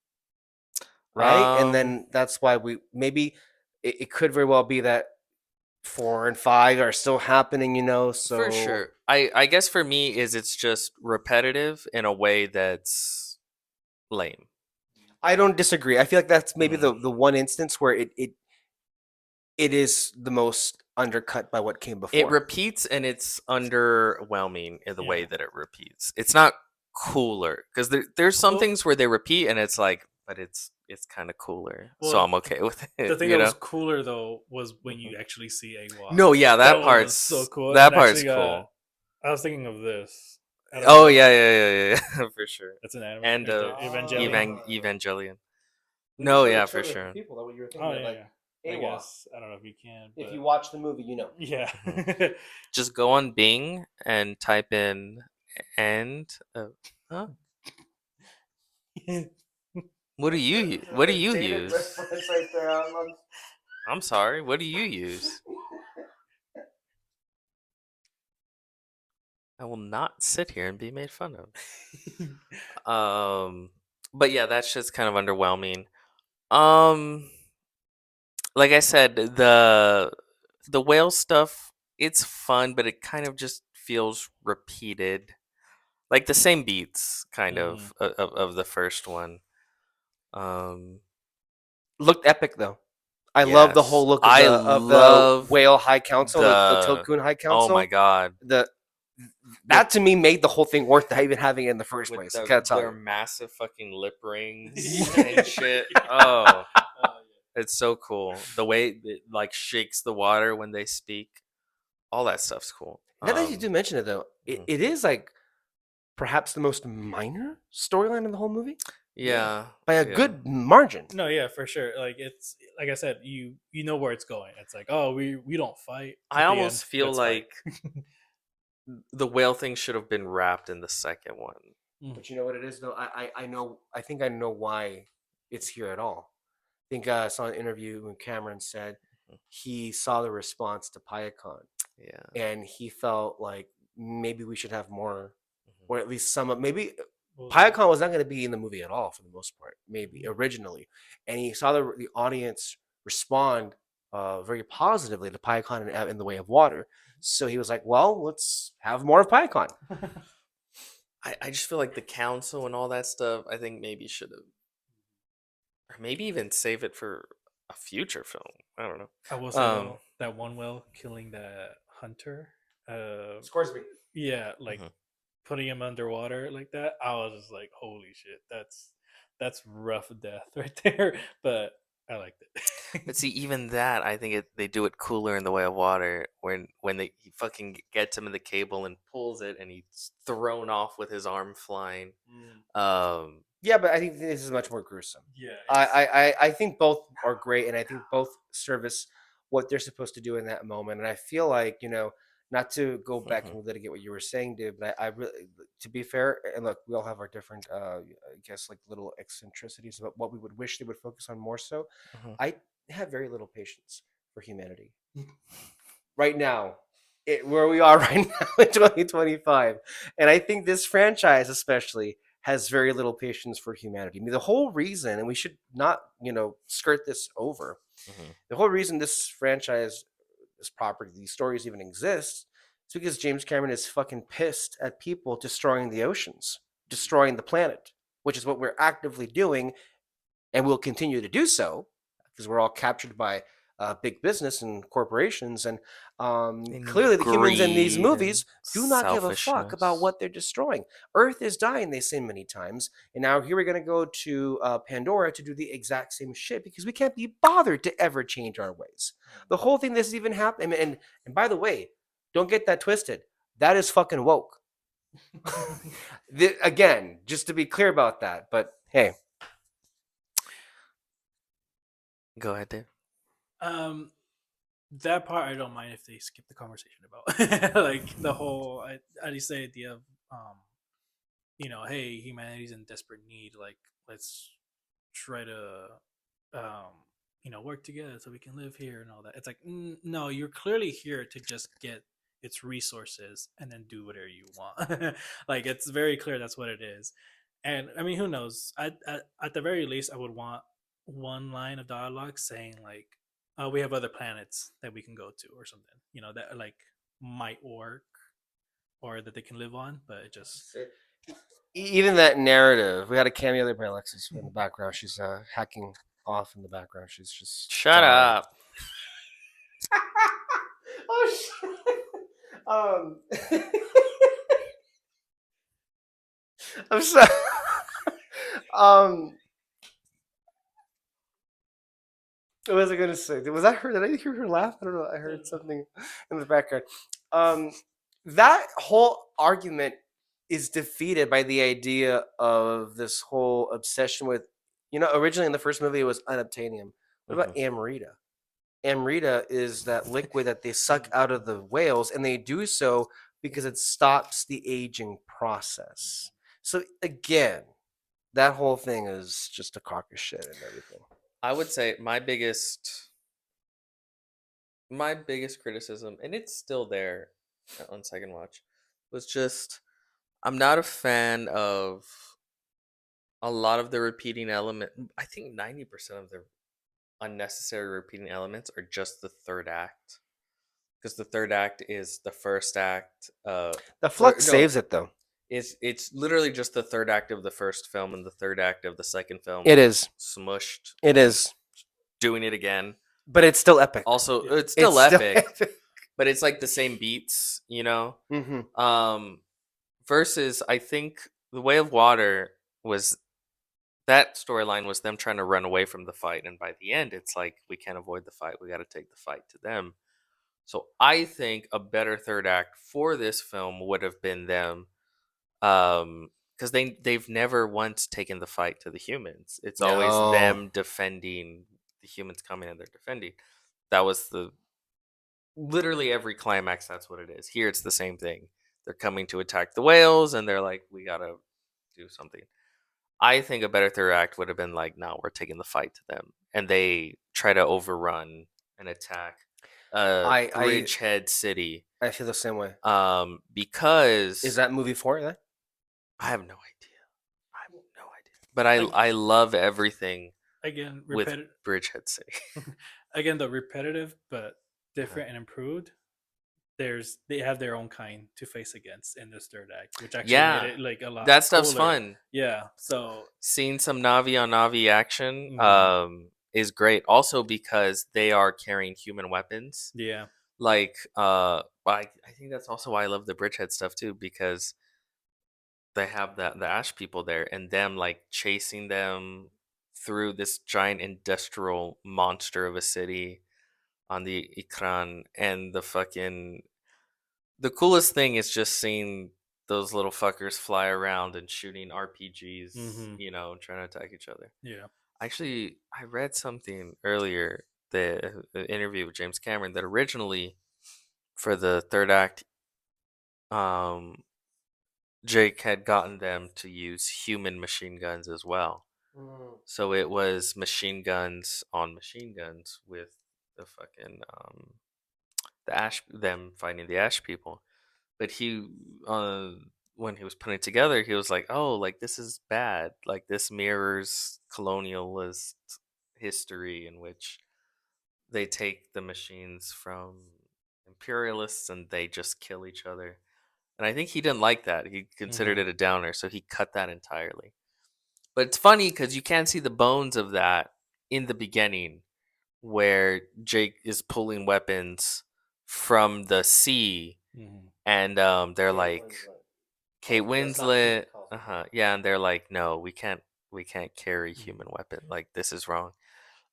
right? And Um, then that's why we maybe it could very well be that 4 and 5 are still happening, for So sure. I guess for me is it's just repetitive in a way that's lame. I don't disagree. I feel like that's maybe Mm. the one instance where it is the most undercut by what came It before. repeats and it's underwhelming in the way yeah. that it repeats. It's not cooler because there's some Well, things where they repeat and it's like, but it's kind of cooler, so well, I'm okay with the it. thing You that was know? cooler though was when Mhm. you actually see AWA. No, yeah, That one was so cool. that And part's actually, cool. I was thinking of this. I don't Oh know. yeah, yeah, for sure. That's an anime And right there. Evangelion. Evangelion. We can No, show the yeah, for trailer for sure. people that what you were thinking Oh of, yeah, like yeah. I AWA. guess I don't know if you can, If but you watch the movie, you know. yeah. Mhm. Just go on Bing and type in and huh? What do you Dated use? reference right there. I'm sorry. What do you use? I will not sit here and be made fun of. But yeah, that's just kind of underwhelming. Um, like I said, the whale stuff, it's fun, but it kind of just feels repeated. Like the same beats kind Mhm. of the first one. Um, Looked epic though. I love the yes. whole look of I the love whale high council, the the Tokun High oh my Council. god. The With that to me made the whole thing worth even having it in the first with place. I gotta tell their you. massive fucking lip rings Yeah. and shit. Oh, Oh, it's so cool. The way it like shakes the water when they speak. All that stuff's cool. Now that you do mention it though, Mhm. it is like perhaps the most minor storyline in the whole movie yeah. Yeah, by a yeah. good margin. No, yeah, for sure. Like it's like I said, you know where it's going. It's like, oh, we don't fight I at the end. almost feel Let's fight. like the whale thing should have been wrapped in the second one. Mm. But you know what it is though. I know. I think I know why it's here at all. I think I saw an interview when Cameron said Mhm. he saw the response to Pyacon Yeah. and he felt like maybe we should have more, Mhm. or at least some of maybe Well, Pyacon was not going to be in the movie at all for the most part, maybe mm. originally, and he saw the audience respond very positively to Pyacon in the way of water. So he was like, "Well, let's have more of Pyacon." I just feel like the council and all that stuff, I think maybe should have, or maybe even save it for a future film. I don't know. I will say Um, though, that one whale killing the hunter, Scores me. yeah, like mhm. putting him underwater like that, I was just like, holy shit, that's rough death right there. But I liked it. But see, even that, I think they do it cooler in the way of water when he fucking gets him in the cable and pulls it, and he's thrown off with his arm flying. Mm. Um, Yeah, but I think this is much more gruesome. Yeah, I think both are great, and I think both service what they're supposed to do in that moment. And I feel like not to go back mhm, and litigate what you were saying, dude, but I really, to be fair, and look, we all have our different, I guess, like little eccentricities about what we would wish they would focus on more so. mhm. I have very little patience for humanity right now, where we are right now in 2025. And I think this franchise, especially, has very little patience for humanity. I mean, the whole reason, and we should not, skirt this over, Mhm. the whole reason this franchise, this property, these stories even exist, is because James Cameron is fucking pissed at people destroying the oceans, destroying the planet, which is what we're actively doing and will continue to do so because we're all captured by big business and corporations. And And clearly, the humans in these greed and movies do not give a fuck about selfishness. what they're destroying. Earth is dying, they say many times. And now here we're going to go to Pandora to do the exact same shit because we can't be bothered to ever change our ways. The whole thing this is even happening. And by the way, don't get that twisted. That is fucking woke. Again, just to be clear about that. But hey, Go ahead, Dave. um, that part I don't mind if they skip the conversation about, like the whole, I least the idea of, hey, humanity's in desperate need. Like, let's try to, um, work together so we can live here and all that. It's like, no, you're clearly here to just get its resources and then do whatever you want. Like, it's very clear that's what it is. And I mean, who knows? At the very least, I would want one line of dialogue saying like, we have other planets that we can go to or something, that like might work or that they can live on. But it just, even that narrative, we had a cameo there by Alexis in the background. She's hacking off in the background. She's just Shut dying. up. Oh shit. Um, I'm sorry. um, what was I gonna say? Was that her? Did I hear her laugh? I don't know. I heard something in the background. Um, that whole argument is defeated by the idea of this whole obsession with, originally in the first movie it was unobtainium. What about Mhm. Amrita? Amrita is that liquid that they suck out of the whales, and they do so because it stops the aging process. So again, that whole thing is just a crock of shit and everything. I would say my biggest criticism, and it's still there on second watch, was just I'm not a fan of a lot of the repeating element. I think 90% of the unnecessary repeating elements are just the third act, because the third act is the first act. The Or flux no, saves it though. it's literally just the third act of the first film and the third act of the second film, It is. smushed It and is. doing it again. But it's still epic. Also, yeah. it's It's still still epic, epic. but it's like the same beats, hmm Um, versus I think the Way of Water was that storyline was them trying to run away from the fight, and by the end, it's like we can't avoid the fight. We got to take the fight to them. So I think a better third act for this film would have been them, because they've never once taken the fight to the humans. It's always No. them defending the humans coming and they're defending. That was the literally every climax. That's what it is. Here, it's the same thing. They're coming to attack the whales, and they're like, we gotta do something. I think a better third act would have been like, no, we're taking the fight to them, and they try to overrun and attack I I Bridgehead City. I feel the same way. Is Because that movie for that? I have no idea. I have no idea. But Ag- I love everything Again, with repetitive. Bridgehead City. Again, the repetitive but Uh-huh. different and improved. They have their own kind to face against in this third act, which actually made Yeah, it like a lot that stuff's cooler. fun. Yeah. So. Seeing some Navi on Navi action Mhm. is great. Also because they are carrying human weapons. Yeah. Like I think that's also why I love the Bridgehead stuff too, because they have the Ash people there and them like chasing them through this giant industrial monster of a city on the Ikran, and the coolest thing is just seeing those little fuckers fly around and shooting RPGs, Hmm. trying to attack each other. Yeah. Actually, I read something earlier, the interview with James Cameron, that originally for the third act, um, Jake had gotten them to use human machine guns as well. Mm. So it was machine guns on machine guns with the fucking the Ash, them fighting the Ash people. But uh when he was putting it together, he was like, "Oh, like this is bad. Like this mirrors colonialist history in which they take the machines from imperialists and they just kill each other." And I think he didn't like that. He considered Hmm. it a downer, so he cut that entirely. But it's funny because you can't see the bones of that in the beginning, where Jake is pulling weapons from the sea, Hmm. and they're Kate like, Winslet. Kate Oh, that's not what she Winslet, calls uh him. huh, yeah, and they're like, no, we can't carry human Hmm. weapon. Like this is wrong.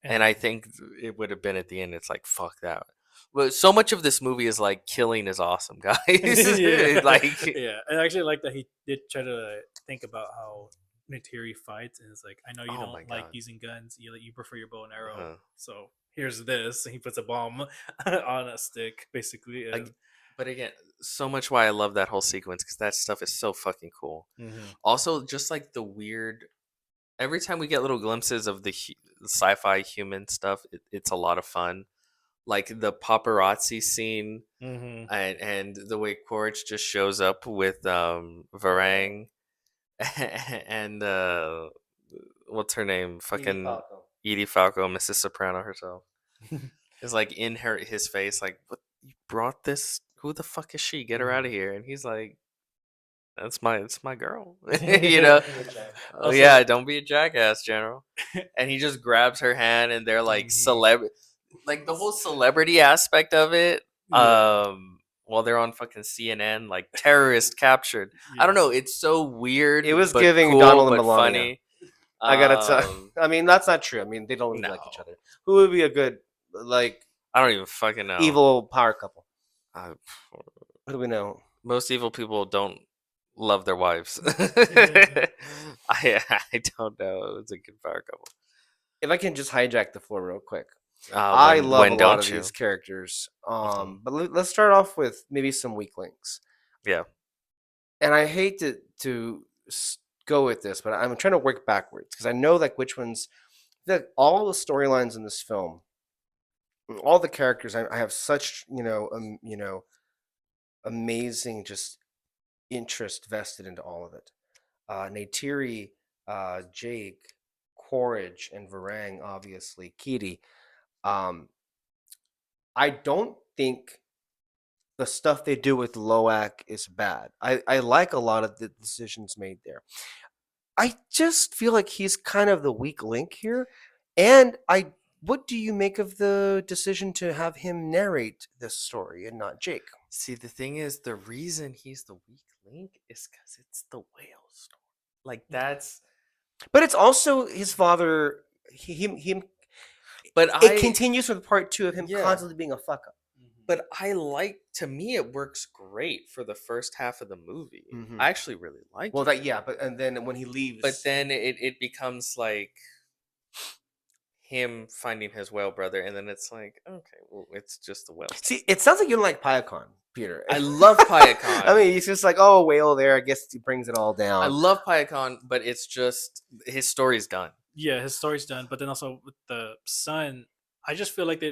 And And I think it would have been at the end. It's like fuck that. But so much of this movie is like killing is awesome, guys. yeah, Like, yeah. And I actually like that he did try to think about how Neytiri fights, and it's like, I know you oh my don't like god. using guns. You prefer your bow and arrow. Uh-huh. So here's this. And he puts a bomb on a stick, basically. And But again, so much why I love that whole sequence because that stuff is so fucking cool. mhm. Also, just like the weird, every time we get little glimpses of the sci-fi human stuff, it's a lot of fun. Like the paparazzi scene, Mhm. and the way Quaritch just shows up with Oh, Varang and what's her name? Edie Fucking Falco. Edie Falco, Mrs. Soprano herself. Is like in his face, like, what, you brought this? Who the fuck is she? Get her out Mhm. of here. And he's like, it's my girl. you know? Be a jackass. Oh Also, yeah, don't be a jackass, General. And he just grabs her hand and they're like mhm. like the whole celebrity aspect of it. Yeah, While they're on fucking CNN, like terrorist captured. I don't yeah. know, it's so weird It was but giving cool Donald and but Melania. funny. I gotta tell. Um I mean, that's not true. I mean, they don't really no. like each other. Who would be a good, like, I don't even fucking know. evil power couple? Uh, What do we know? most evil people don't love their wives. I don't know. It's a good power couple. If I can just hijack the floor real quick, I love a When lot of don't these you? characters. Hmm. But let's start off with maybe some weak links. Yeah. And I hate to go with this, but I'm trying to work backwards because I know like which ones. That all the storylines in this film, all the characters, I have such amazing just interest vested into all of it. Neytiri, Jake, Quaritch, and Varang, obviously, Kitty. Um, I don't think the stuff they do with Loak is bad. I like a lot of the decisions made there. I just feel like he's kind of the weak link here. And what do you make of the decision to have him narrate this story and not Jake? See, the thing is, the reason he's the weak link is because it's the whale story. Like that's. But it's also his father. Him. But It continues with part two of him yeah. constantly being a fuck up. But to me, it works great for the first half of the movie. Hmm. I actually really like Well, it. that yeah, but and then when he But leaves, then it becomes like him finding his whale brother, and then it's like, okay, well, it's just the whale stuff. see, it sounds like you don't like Pyacon. Peter. I love Payakan. I mean, he's just like, oh, a whale there. I guess he brings it all I down. love Payakan, but it's just his story's done. Yeah, his story's done, but then also with the son, I just feel like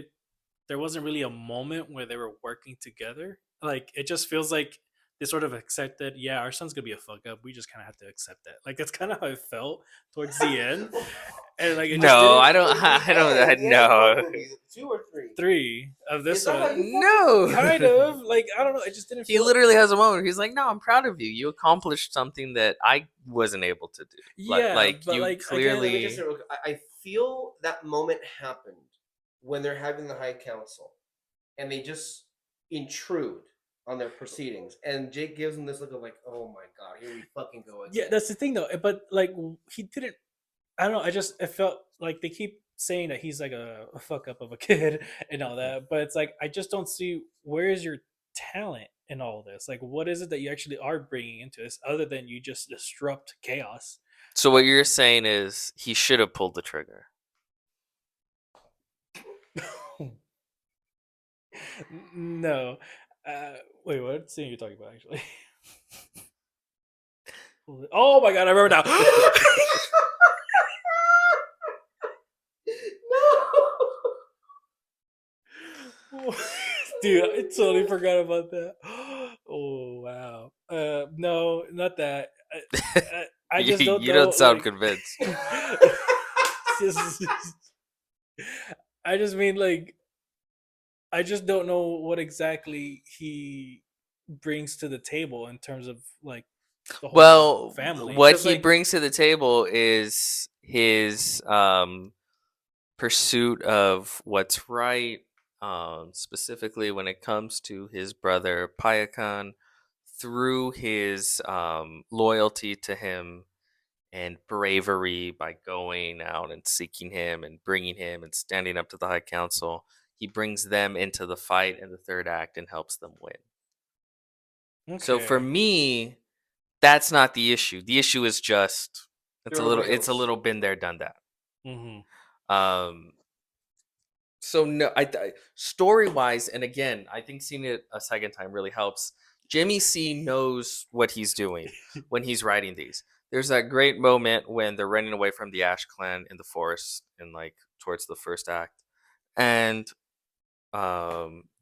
there wasn't really a moment where they were working together. Like it just feels like they sort of accepted, yeah, our son's gonna be a fuck up. We just kind of have to accept that. Like that's kind of how it felt towards the end, and like it just No, didn't. I don't. I don't. No. 2 or 3. Three of this It's not how one, you No. kind of like I don't know. It just didn't He feel. literally has a moment where he's like, "No, I'm proud of you. You accomplished something that I wasn't able to do. Yeah, Like but you like again, Let me just say clearly." real quick, I feel that moment happened when they're having the High Council and they just intrude on their proceedings. And Jake gives them this look of like, oh my god, here we fucking go yeah, again. that's the thing though. But like he didn't. I don't know. It felt like they keep saying that he's like a fuck up of a kid and all that, but it's like I just don't see where is your talent in all this. Like, what is it that you actually are bringing into this, other than you just disrupt chaos? So what you're saying is he should have pulled the trigger. No. Wait, what scene are you talking about? Actually. Oh my god, I remember now. Dude, I totally forgot about that. Oh wow. No, not that. I just don't You know. don't sound Like, convinced. just- I just mean like I just don't know what exactly he brings to the table in terms of like the whole Well, family. what Because he like, brings to the table is his pursuit of what's right, specifically when it comes to his brother Payakan, through his loyalty to him and bravery by going out and seeking him and bringing him and standing up to the High Council. He brings them into the fight in the third act and helps them win. So for okay, me, that's not the issue. The issue is just They're over it's a hills. little been there, done that. hmm Um, so no, story wise, and again, I think seeing it a second time really helps. Jimmy C knows what he's doing when he's writing these. There's that great moment when they're running away from the Ash Clan in the forest, and like towards the first act, and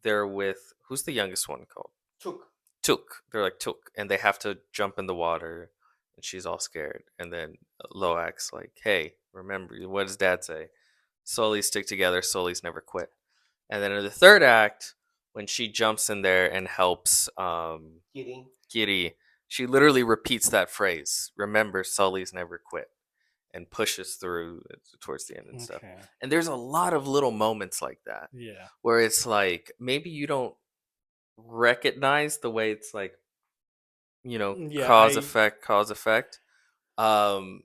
they're with who's the youngest one called? Took. Took. They're like Took, and they have to jump in the water, and she's all scared. And then Loak's like, "Hey, remember what does Dad say? Sullies stick together. Sullies never quit." And then in the third act, when she jumps in there and helps Getting. Kitty, she literally repeats that phrase. Remember, Sullies never quit, and pushes through towards the end and stuff. okay, And there's a lot of little moments like that yeah, where it's like maybe you don't recognize the way it's like yeah. cause effect, um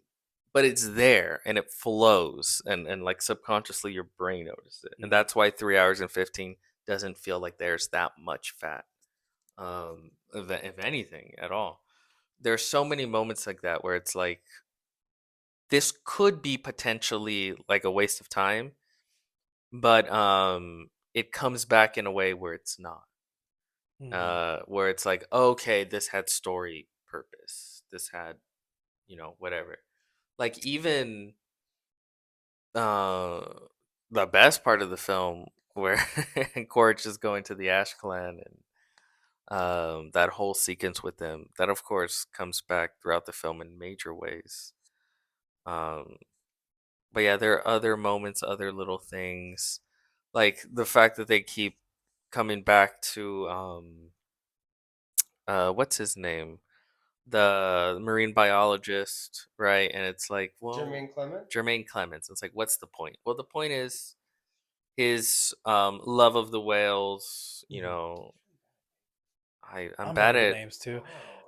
but it's there and it flows, and like subconsciously your brain notices it, and Mhm. that's why 3 hours and 15 doesn't feel like there's that much fat, if anything at all. There's so many moments like that where it's like this could be potentially like a waste of time, but it comes back in a way where it's not, Mhm. where it's like, okay, this had story purpose, this had, whatever. Like even uh the best part of the film where Quaritch is going to the Ash Clan, and that whole sequence with them, that of course comes back throughout the film in major ways. um but yeah, there are other moments, other little things, like the fact that they keep coming back to what's his name, the marine biologist, right? And it's like, well, Jermaine Clement. Jermaine Clements. It's like, what's the point? Well, the point is his love of the whales. Mhm. I'm I'm bad bad with at names too.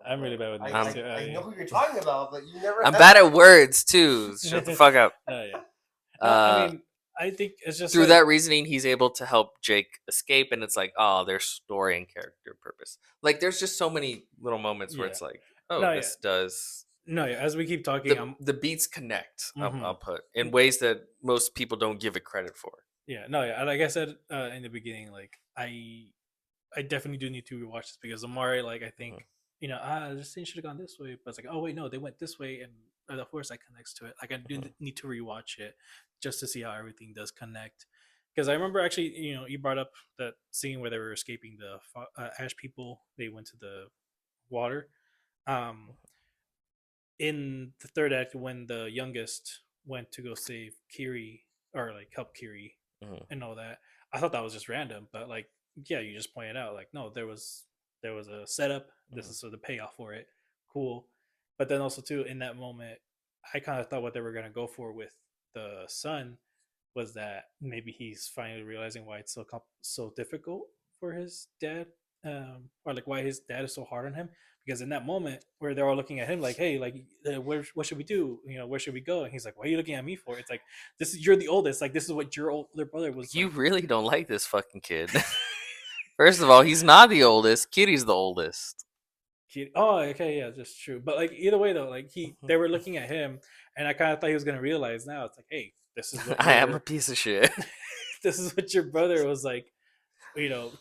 I'm really bad with names I'm too. I know who you're talking about, but you never I'm have. bad at words too. Shut the fuck up. No, yeah. No, I Uh, mean, I think it's just through like, that reasoning, he's able to help Jake escape, and it's like, oh, there's story and character purpose. Like, there's just so many little moments where yeah. it's like, oh, No, yeah. this does No, yeah. As we keep talking, the beats connect. I'll Mhm. put in ways that most people don't give it credit for. Yeah. No, yeah. Like I said in the beginning, like I I definitely do need to rewatch this because Amari, like, I Mhm. think, this thing should have gone this way, but it's like, oh wait, no, they went this way, and of course that connects to it. Like, I do Mhm. need to rewatch it just to see how everything does connect. Because I remember actually, you brought up that scene where they were escaping the ash people. They went to the water. Um, in the third act, when the youngest went to go save Kiri or like help Kiri Mhm. and all that, I thought that was just random. But like, yeah, you just pointed out like, no, there was a setup. This Mhm. is sort of the payoff for it. Cool. But then also too, in that moment, I kind of thought what they were gonna go for with the son was that maybe he's finally realizing why it's so difficult for his dad, or like why his dad is so hard on him. Because in that moment where they're all looking at him like, hey, like, what should we do? Where should we go? And he's like, why are you looking at me for? It's like, this is you're the oldest. Like, this is what your older brother was You like. really don't like this fucking kid. First of all, he's not the oldest. Kitty's the oldest. Oh, okay, yeah, that's true. But like either way though, like they were looking at him, and I kind of thought he was gonna realize now. It's like, hey, this is what I am a your piece of shit. this is what your brother was like,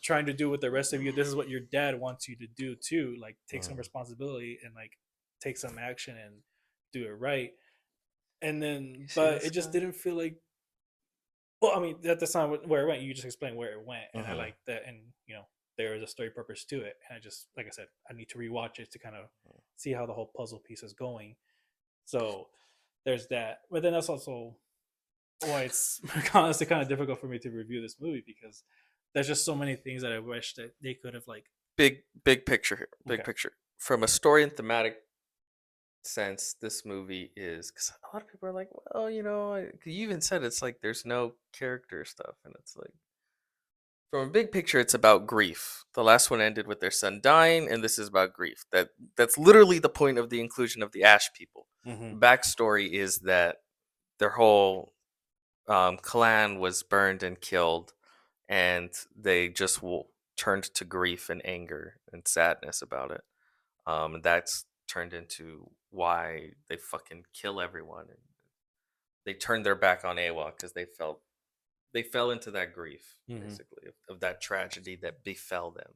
trying to do with the rest of you. This is what your dad wants you to do too. Like, take some Mhm. responsibility and like take some action and do it right. And You then, see but this it just guy? didn't feel like. Well, I mean, that's not where it went. You just explained where it went, and I Mhm. like that. And there is a story purpose to it. And I just, like I said, I need to rewatch it to kind of see how the whole puzzle piece is going. So there's that. But then that's also why it's honestly kind of difficult for me to review this movie because there's just so many things that I wish that they could have like. Big picture here. Big Okay. picture. From a story and thematic sense, this movie is because a lot of people are like, well, you even said it's like there's no character stuff, and it's like from a big picture, it's about grief. The last one ended with their son dying, and this is about grief. That's literally the point of the inclusion of the Ash people. Mm-hmm. The backstory is that their whole clan was burned and killed, and they just turned to grief and anger and sadness about it. And that's turned into why they fucking kill everyone. And they turned their back on Awa because they fell into that grief Mm-hmm. basically of that tragedy that befell them.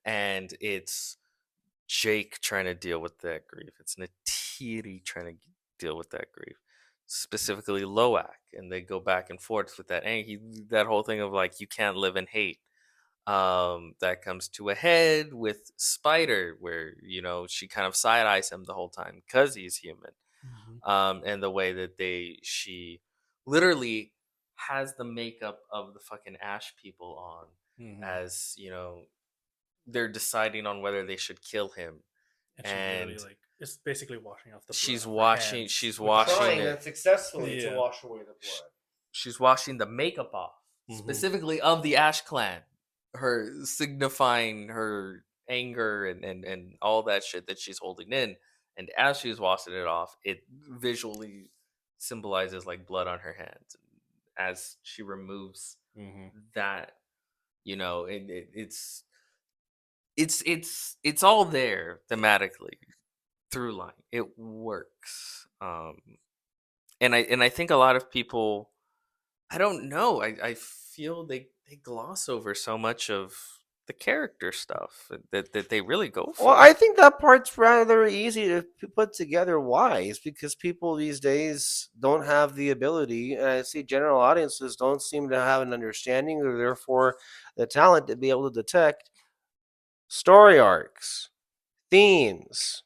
And it's Jake trying to deal with that grief. It's Natiri trying to deal with that grief, specifically Loak, and they go back and forth with that. And that whole thing of like you can't live in hate. That comes to a head with Spider, where she kind of side eyes him the whole time because he's human. Mm-hmm. And the way that she literally has the makeup of the fucking Ash people on, Mm-hmm. as they're deciding on whether they should kill him, And she's literally and like, it's basically washing off the blood she's off her washing hands, she's which is washing Trying it. unsuccessfully to yeah. wash away the sh- blood. she's washing the makeup off, Mm-hmm. specifically of the Ash clan, her signifying her anger and all that shit that she's holding in. And as she's washing it off, it visually symbolizes like blood on her hands. As she removes Mm-hmm. that, it's all there thematically through line. It works. And I think a lot of people, I don't know. I feel they gloss over so much of the character stuff that they really go Well, for. I think that part's rather easy to put together. Why? Is because people these days don't have the ability, and I see general audiences don't seem to have an understanding or therefore the talent to be able to detect story arcs, themes.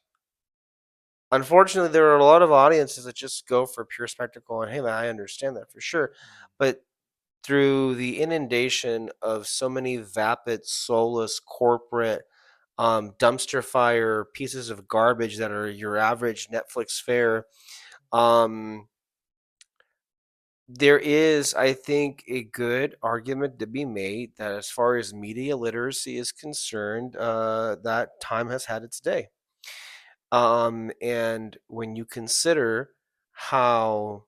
Unfortunately, there are a lot of audiences that just go for pure spectacle, and hey, man, I understand that for sure. But through the inundation of so many vapid, soulless, corporate, dumpster fire pieces of garbage that are your average Netflix fare, um, there is, I think, a good argument to be made that as far as media literacy is concerned, that time has had its day. And when you consider how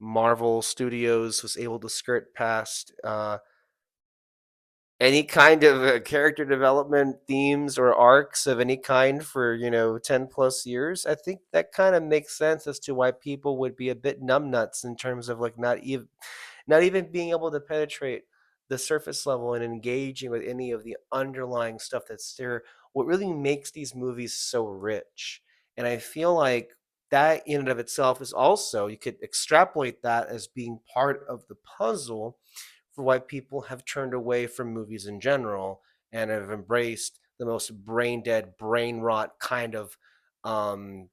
Marvel Studios was able to skirt past any kind of character development themes or arcs of any kind for 10 plus years, I think that kind of makes sense as to why people would be a bit numbnuts in terms of like not even being able to penetrate the surface level and engaging with any of the underlying stuff that's there, what really makes these movies so rich. And I feel like that in and of itself is also, you could extrapolate that as being part of the puzzle for why people have turned away from movies in general and have embraced the most brain dead, brain rot kind of um,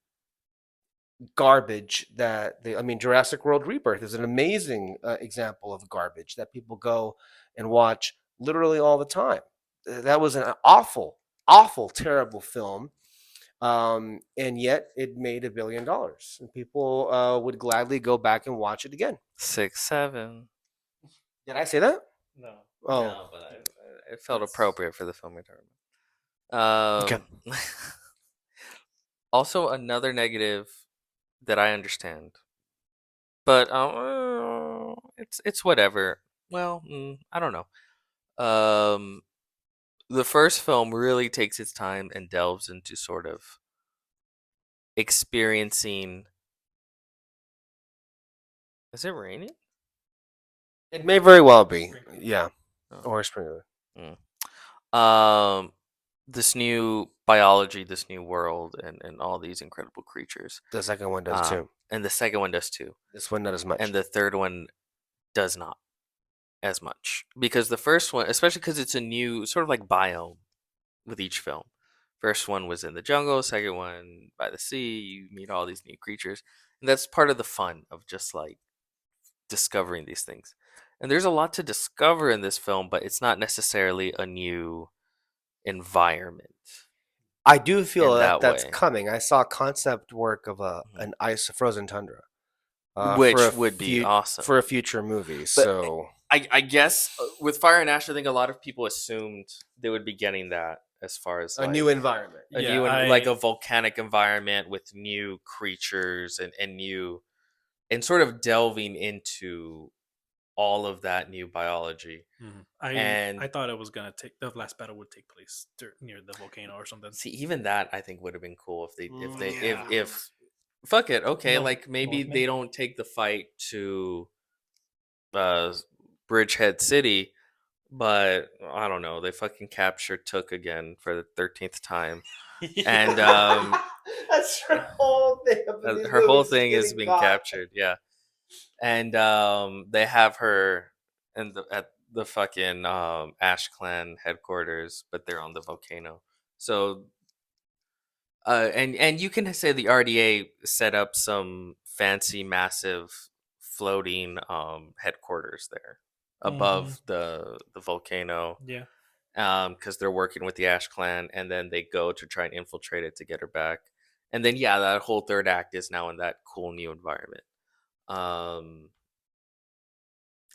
garbage that they, I mean, Jurassic World Rebirth is an amazing example of garbage that people go and watch literally all the time. That was an awful, awful, terrible film. And yet it made $1 billion, and people would gladly go back and watch it again. 6, 7. Did I say that? No. Oh, No, but it felt That's- appropriate for the film we're talking okay. about. Also, another negative that I understand, but it's whatever. Well, I don't know. The first film really takes its time and delves into sort of experiencing. Is it raining? It may very well be, Sprinkler. yeah, Oh. or sprinkler. Um, this new biology, this new world, and all these incredible creatures. The second one does too. And the second one does too. This one not as much. And the third one does not as much. Because the first one, especially because it's a new sort of like biome with each film. First one was in the jungle, second one by the sea. You meet all these new creatures. And that's part of the fun of just like discovering these things. And there's a lot to discover in this film, but it's not necessarily a new environment I do feel in that that that's way. coming. I saw concept work of Mhm. an ice frozen tundra, for Which a would be awesome. for a future movie. But So I guess with Fire and Ash, I think a lot of people assumed they would be getting that as far as a like new environment. a Yeah, new like I- a volcanic environment with new creatures and new and sort of delving into all of that new biology. I And thought it was gonna take the last battle would take place near the volcano or something. see, even that I think would have been cool if they Yeah. if fuck it, okay, No, like maybe Northman? they don't take the fight to uh Bridgehead City, but I don't know, they fucking captured Took again for the 13th time. And that's her whole thing. her whole thing is being captured, yeah. And they have her in the at the fucking Ash Clan headquarters, but they're on the volcano. So and you can say the RDA set up some fancy, massive, floating headquarters there above the volcano, Yeah. because they're working with the Ash Clan, and then they go to try and infiltrate it to get her back, and then yeah, that whole third act is now in that cool new environment. Um,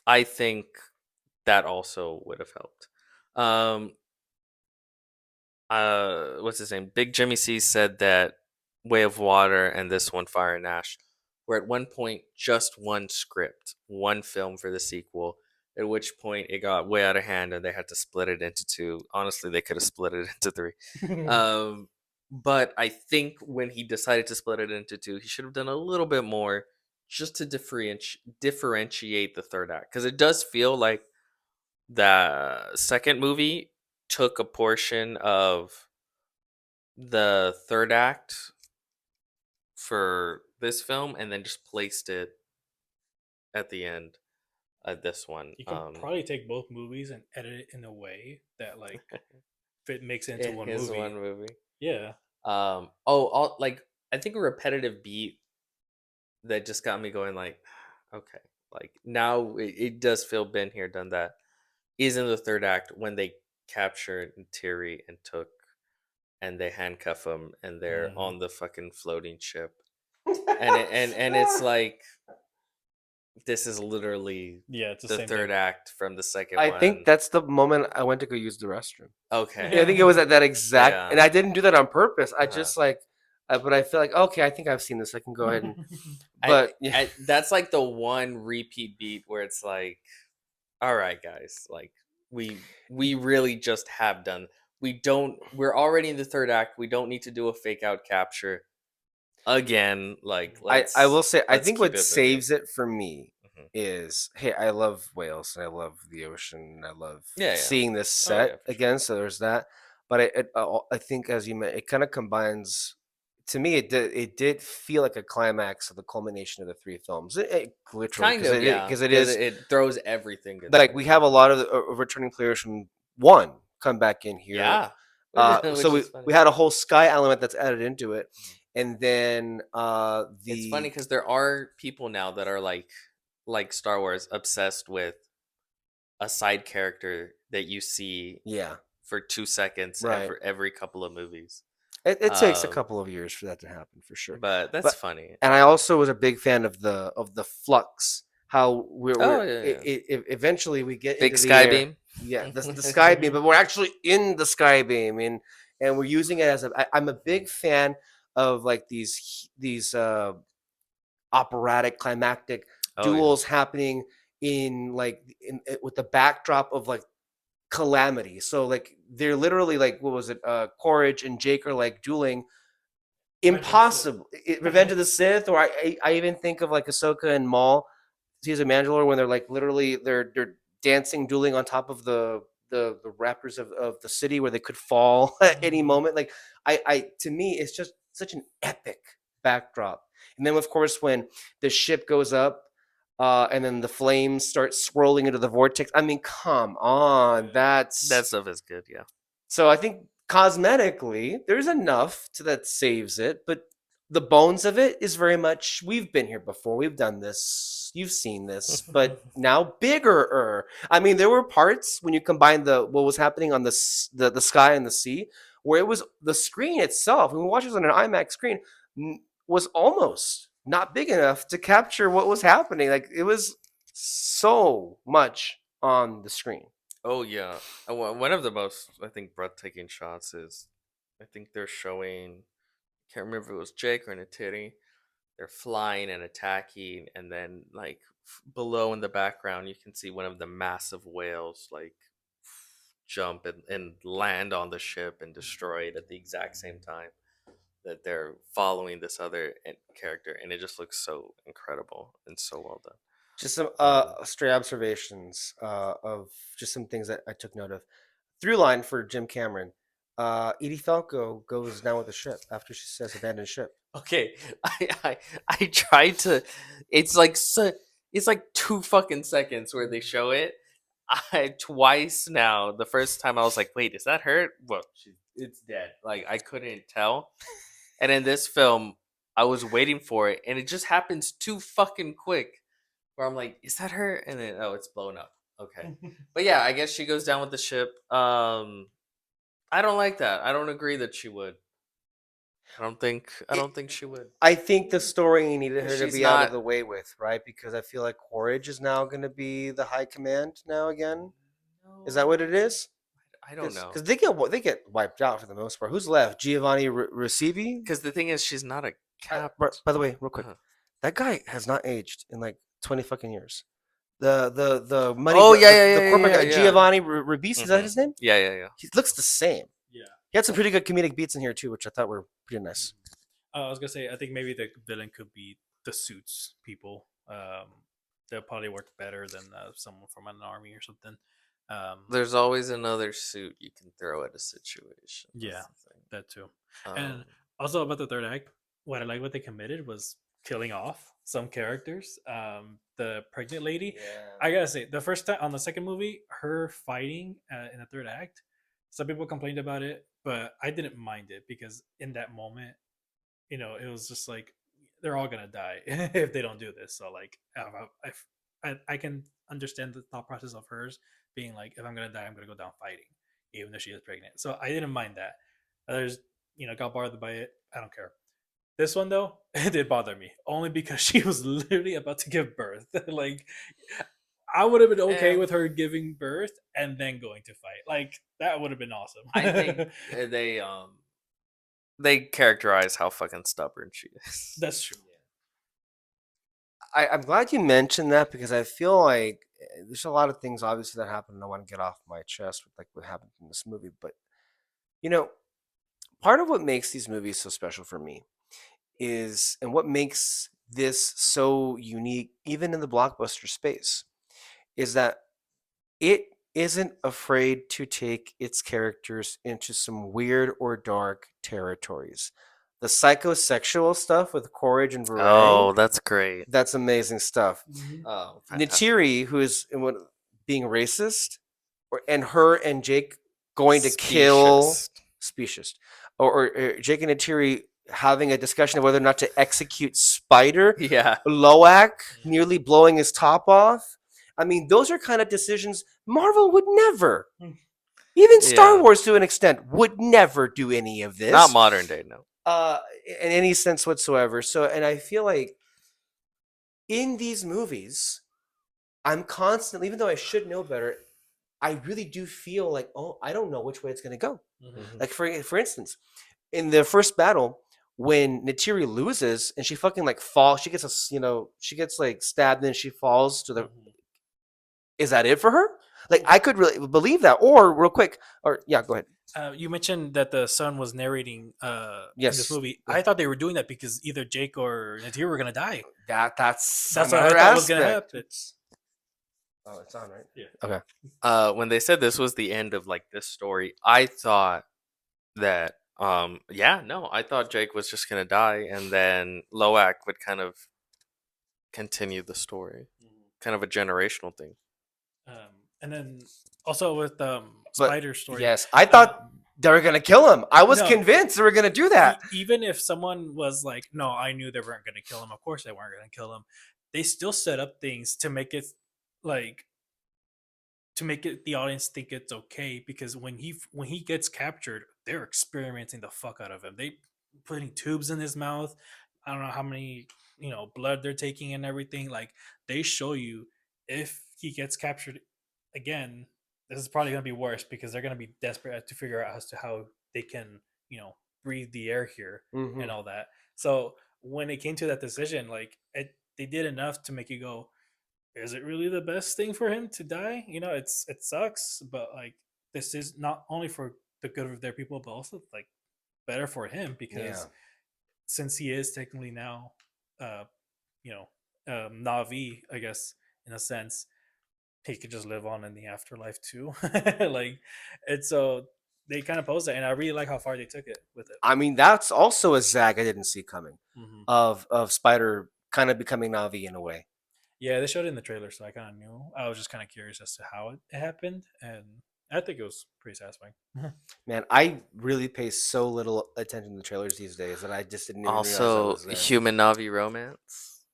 I think that also would have helped. What's his name? Big Jimmy C said that Way of Water and this one, Fire and Ash, were at one point just one script, one film for the sequel. At which point it got way out of hand and they had to split it into two. Honestly, they could have split it into three. But I think when he decided to split it into two, he should have done a little bit more just to differentiate the third act, because it does feel like the second movie took a portion of the third act for this film and then just placed it at the end of this one. You could probably take both movies and edit it in a way that like fit makes it into in one his movie. one movie. Yeah. Like I think a repetitive beat that just got me going like, okay, like now it does feel been here, done that, is in the third act when they capture Terry and Took and they handcuff them and they're on the fucking floating ship. And it's like this is literally Yeah, it's the the same third thing. act from the second I one. think that's the moment I went to go use the restroom. Okay. I think it was at that exact, Yeah. and I didn't do that on purpose. I Uh-huh. just like, but I feel like okay, I think I've seen this. I can go ahead and, but yeah. That's like the one repeat beat where it's like, all right, guys, like we really just have done. We're already in the third act. We don't need to do a fake out capture again. Like I will say I let's think keep what it moving. saves it for me Mhm. is, hey, I love whales and I love the ocean and I love Yeah, yeah. seeing this Oh set yeah, for sure. again. So there's that. But I think, as you meant, it kind of combines. To me, it did feel like a climax of the culmination of the three films. Literally, Kind of, yeah, because it because is it throws everything in like there. we have a lot of returning players from one come back in here. Yeah, which is So which we is funny. we had a whole sky element that's added into it, Mhm. and then It's funny the because there are people now that are like Star Wars obsessed with a side character that you see yeah, for 2 seconds right. every couple of movies. It takes a Um, couple of years for that to happen for sure. but that's But funny. and I also was a big fan of the flux. How Oh yeah, yeah. eventually we get Big into the sky air. beam. Yeah, the sky beam, but we're actually in the sky beam, and we're using it as I'm a big fan of like these operatic climactic Oh yeah. duels happening in like with the backdrop of like calamity. So like they're literally like, what was it? Courage and Jake are like dueling. Revenge of the Sith. Impossible. Revenge of the Sith, or I even think of like Ahsoka and Maul, Season of Mandalore, when they're like literally they're dancing, dueling on top of the wrappers of the city where they could fall at any Mhm. moment. Like I to me, it's just such an epic backdrop. And then of course when the ship goes up, and then the flames start swirling into the vortex. I mean, come on, Yeah. That that's stuff is good. Yeah. so I think cosmetically, there's enough to that saves it, but the bones of it is very much, we've been here before, we've done this, you've seen this, but now bigger. I mean, there were parts when you combine the what was happening on the sky and the sea, where it was the screen itself. When we watch this on an IMAX screen, was almost not big enough to capture what was happening. Like it was so much on the screen. Oh yeah. One of the most I think breathtaking shots is I think they're showing. Can't remember if it was Jake or Natiri. They're flying and attacking, and then like below in the background, you can see one of the massive whales like jump and land on the ship and destroy it at the exact same time that they're following this other character, and it just looks so incredible and so well done. Just some Um, stray observations of just some things that I took note of. Through line for Jim Cameron. Edie Falco goes down with the ship after she says abandoned ship. okay, I tried to. It's like it's like 2 fucking seconds where they show it. I twice now. The first time I was like, "Wait, is that her?" Well, it's dead. Like I couldn't tell. And in this film, I was waiting for it, and it just happens too fucking quick. Where I'm like, "Is that her?" And then oh, it's blown up. Okay, but yeah, I guess she goes down with the ship. I don't like that. I don't agree that she would. I It, don't think she would. I think the story needed Cause her to she's be out of not. the way with, right? Because I feel like Quaritch is now going to be the high command now again. Is that what it No, is? I don't know. Because they get wiped out for the most part. Who's left? Giovanni Recibi. Because the thing is, she's not a capt. By the way, real quick, Uh-huh. that guy has not aged in like 20 fucking years. The money Oh yeah, yeah, the yeah, corporate yeah, guy yeah, Giovanni Ribisi, is that hmm his name? yeah, yeah, yeah. He looks the same. Yeah. He had some pretty good comedic beats in here too, which I thought were pretty Mhm. nice. I was gonna say, I think maybe the villain could be the suits people. They'll probably work better than someone from an army or something. There's always another suit you can throw at a situation. Yeah, That's the thing. that too. Um, And also about the third act, what I like what they committed was killing off some characters. The pregnant lady, Yeah. I gotta say, the first time on the second movie, her fighting in the third act, some people complained about it, but I didn't mind it because in that moment, it was just like they're all gonna die if they don't do this. So like, I can understand the thought process of hers being like, if I'm gonna die, I'm gonna go down fighting, even though she is pregnant. So I didn't mind that. Others, got bothered by it. I don't care. This one though, it did bother me only because she was literally about to give birth. Like, I would have been okay and with her giving birth and then going to fight. Like that would have been I think awesome. they characterize how fucking stubborn she is. That's true. I'm glad you mentioned that because I feel like there's a lot of things obviously that happen and I want to get off my chest with like what happened in this movie. But you know, part of what makes these movies so special for me is, and what makes this so unique, even in the blockbuster space, is that it isn't afraid to take its characters into some weird or dark territories. The psychosexual stuff with Courage and Varang, Oh, that's great. that's amazing stuff. Mhm. Oh, fantastic. Natiri, who is being racist, and her and Jake going to kill Specious. specious, or Jake and Natiri having a discussion of whether or not to execute Spider, Yeah. Loak nearly blowing his top off. I mean, those are kind of decisions Marvel would never, even Star Yeah. Wars to an extent, would never do any of this. Not modern day, no. uh, in any sense whatsoever. So, and I feel like in these movies, I'm constantly, even though I should know better, I really do feel like, oh, I don't know which way it's going to go. Mhm. Like for instance, in the first battle, when Natiri loses and she fucking like falls, she gets she gets like stabbed and she falls to the. Mhm. Is that it for her? Like I could really believe that. Or real quick, or yeah, go ahead. You mentioned that the son was narrating in this Yes, movie. I thought they were doing that because either Jake or Nadir were gonna die. that's That's what I another thought was gonna aspect. happen. Oh, it's on, right? Yeah. Okay. When they said this was the end of like this story, I thought that yeah, no, I thought Jake was just gonna die and then Loak would kind of continue the story. Kind of a generational thing. And then also with But Spider story. yes, I thought they were gonna kill him. I was No. convinced they were gonna do that. Even if someone was like, "No, I knew they weren't gonna kill him," of course they weren't gonna kill him. They still set up things to make it like to make it the audience think it's okay because when he gets captured, they're experimenting the fuck out of him. They putting tubes in his mouth. I don't know how many blood they're taking and everything. Like they show you if he gets captured again, this is probably gonna be worse because they're gonna be desperate to figure out as to how they can breathe the air here and Mhm. all that. So when it came to that decision, like they did enough to make you go, is it really the best thing for him to die? It sucks, but like this is not only for the good of their people, but also like better for him Yeah. because since he is technically now, uh, Navi, I guess in a sense, he could just live on in the afterlife too. Like, and so they kind of posed that, and I really like how far they took it with it. I mean, that's also a zag I didn't see coming Hmm. of Spider kind of becoming Navi in a way. Yeah, they showed it in the trailer, so I kind of knew. I was just kind of curious as to how it happened, and I think it was pretty satisfying. Man, I really pay so little attention to the trailers these days that I just didn't even realize that Also, was there. human Navi romance.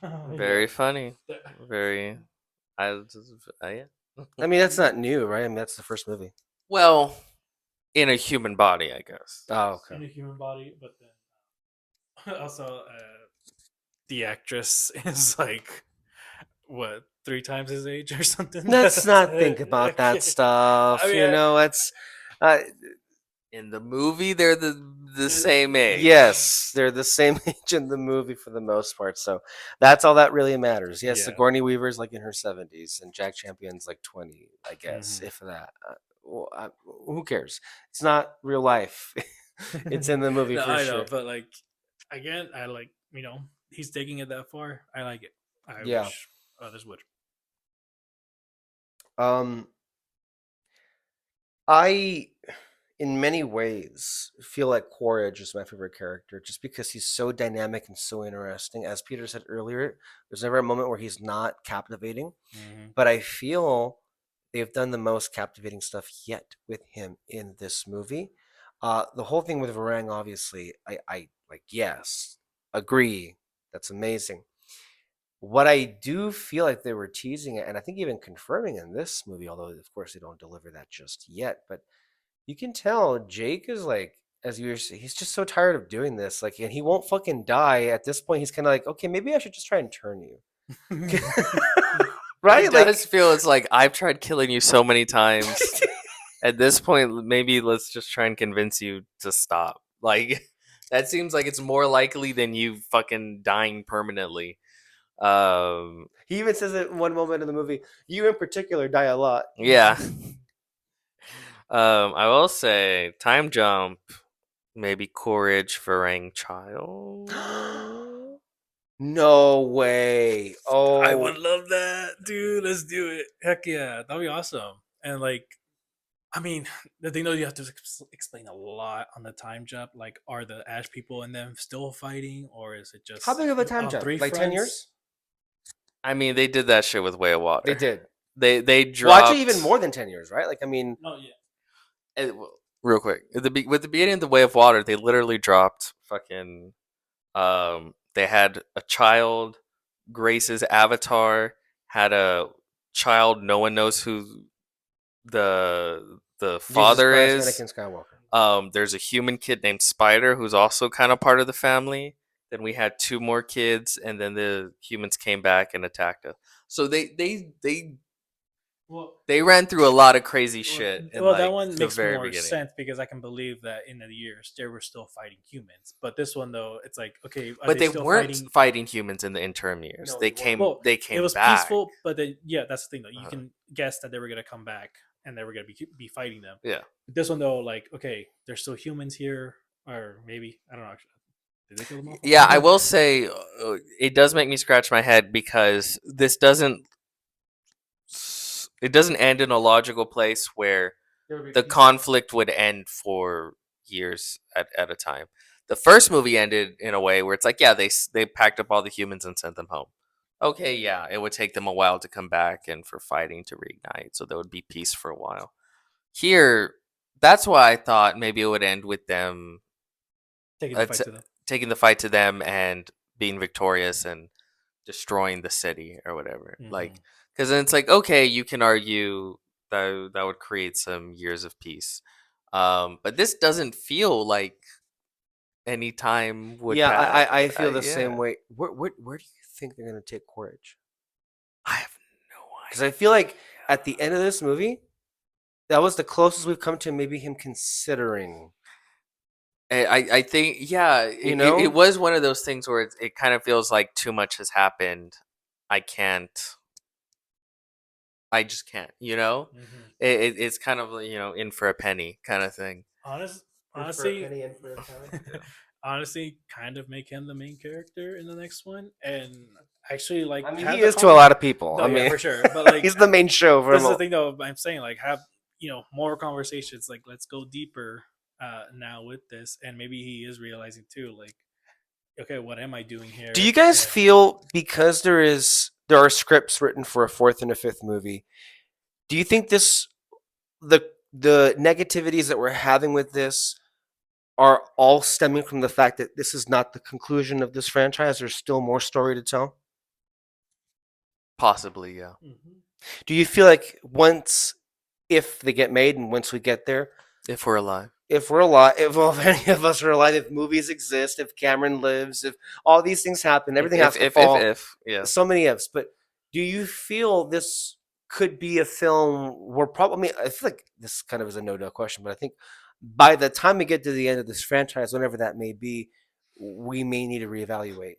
Very Yeah. funny. Very. I just, yeah. I mean, that's not new, right? I mean, that's the first movie. Well, in a human body, I guess. Oh, In okay. a human body, but then also the actress is like what 3 times his age or something. Let's not think about that stuff. I mean, It's uh, In the movie, they're the same age. yes, they're the same age in the movie for the most part. So that's all that really matters. Yes, Yeah. Sigourney Weaver's like in her 70s, and Jack Champion's like 20, I guess, Mhm. if that. Well, who cares? It's not real life. It's in the movie No, for I sure. know, but like again, I like he's taking it that far. I like it. I Yeah. wish others would. Um, I, in many ways, feel like Quaritch is my favorite character just because he's so dynamic and so interesting. As Peter said earlier, there's never a moment where he's not captivating, Mhm. but I feel they've done the most captivating stuff yet with him in this movie. The whole thing with Varang, obviously, I like, yes, agree. That's amazing. What I do feel like they were teasing it, and I think even confirming in this movie, although of course they don't deliver that just yet, but you can tell Jake is like, as you were saying, he's just so tired of doing this. Like, and he won't fucking die. At this point, he's kind of like, okay, maybe I should just try and turn you. It Right? Like, does feel it's like I've tried killing you so many times. At this point, maybe let's just try and convince you to stop. Like that seems like it's more likely than you fucking dying permanently. he even says it in one moment in the movie. You in particular die a lot. Yeah. I will say time jump, maybe Courage Varang child. No way. I Oh, would love that, dude. Let's do it. Heck yeah, that'd be awesome. And like, I mean, the thing though, you have to explain a lot on the time jump. Like, are the Ash people and them still fighting, or is it how just big of a time on jump? three Like 10 fronts? years? I mean, they did that shit with Way of They Water. did. They Well, actually, even dropped more than 10 years, right? Like, I mean, No, yeah. real quick with the beginning of the Way of Water. They literally dropped fucking. They had a child. Grace's avatar had a child. No one knows who the Jesus father Christ, is. Anakin Skywalker. There's a human kid named Spider who's also kind of part of the family. Then we had two more kids, and then the humans came back and attacked us. So Well, they ran through a lot of crazy well, shit in well, that like one the makes very more beginning. sense because I can believe that in the years they were still fighting humans. But this one though, it's like, okay, are But they they still weren't fighting? fighting humans in the interim years. No, They they weren't. came Well, they it came was back. peaceful, but then yeah, that's the thing though. You Uh-huh. can guess that they were gonna come back and they were gonna be fighting them. Yeah. This one though, like, okay, there's still humans here, or maybe I don't know. Actually, did they kill them Yeah, I off? will say it does make me scratch my head because it doesn't end in a logical place where the conflict would end for years at a time. The first movie ended in a way where it's like, yeah, they packed up all the humans and sent them home. Okay, yeah, it would take them a while to come back and for fighting to reignite, so there would be peace for a while. Here, that's why I thought maybe it would end with them Taking the uh, fight t- to them. taking the fight to them and being victorious and destroying the city or whatever. Mm-hmm. Like, because then it's like, okay, you can argue that would create some years of peace. But this doesn't feel like any time would Yeah, pass. I feel the Yeah, same way. Where do you think they're going to take Quaritch? I have no Because I feel like at the end of this movie, that was the closest we've come to maybe him considering, idea. I think, yeah, you it know? was one of those things where it kind of feels like too much has happened. I can't. I just can't. Mm-hmm. It's kind of in for a penny kind of thing. Honest, In for a honestly, penny, in for a pound. Yeah. honestly, kind of make him the main character in the next one, and actually like I mean, have he the is to a con. lot of people. No, I yeah, mean, for sure. But like, he's the main show for this him. is the thing though. I'm saying like have more conversations. Like let's go deeper now with this, and maybe he is realizing too. Like, okay, what am I doing Do here? you guys feel because there are scripts written for a fourth and a fifth movie? Do you think the the negativities that we're having with this are all stemming from the fact that this is not the conclusion of this franchise? There's still more story to tell. Possibly, yeah. Mm-hmm. Do you feel like if they get made, and once we get there, If we're alive. if we're alive, if well, if any of us are alive, if movies exist, if Cameron lives, if all these things happen, everything has to fall. Yeah. So many ifs. But do you feel this could be a film where probably? I mean, I feel like this kind of is a no-no question, but I think by the time we get to the end of this franchise, whenever that may be, we may need to reevaluate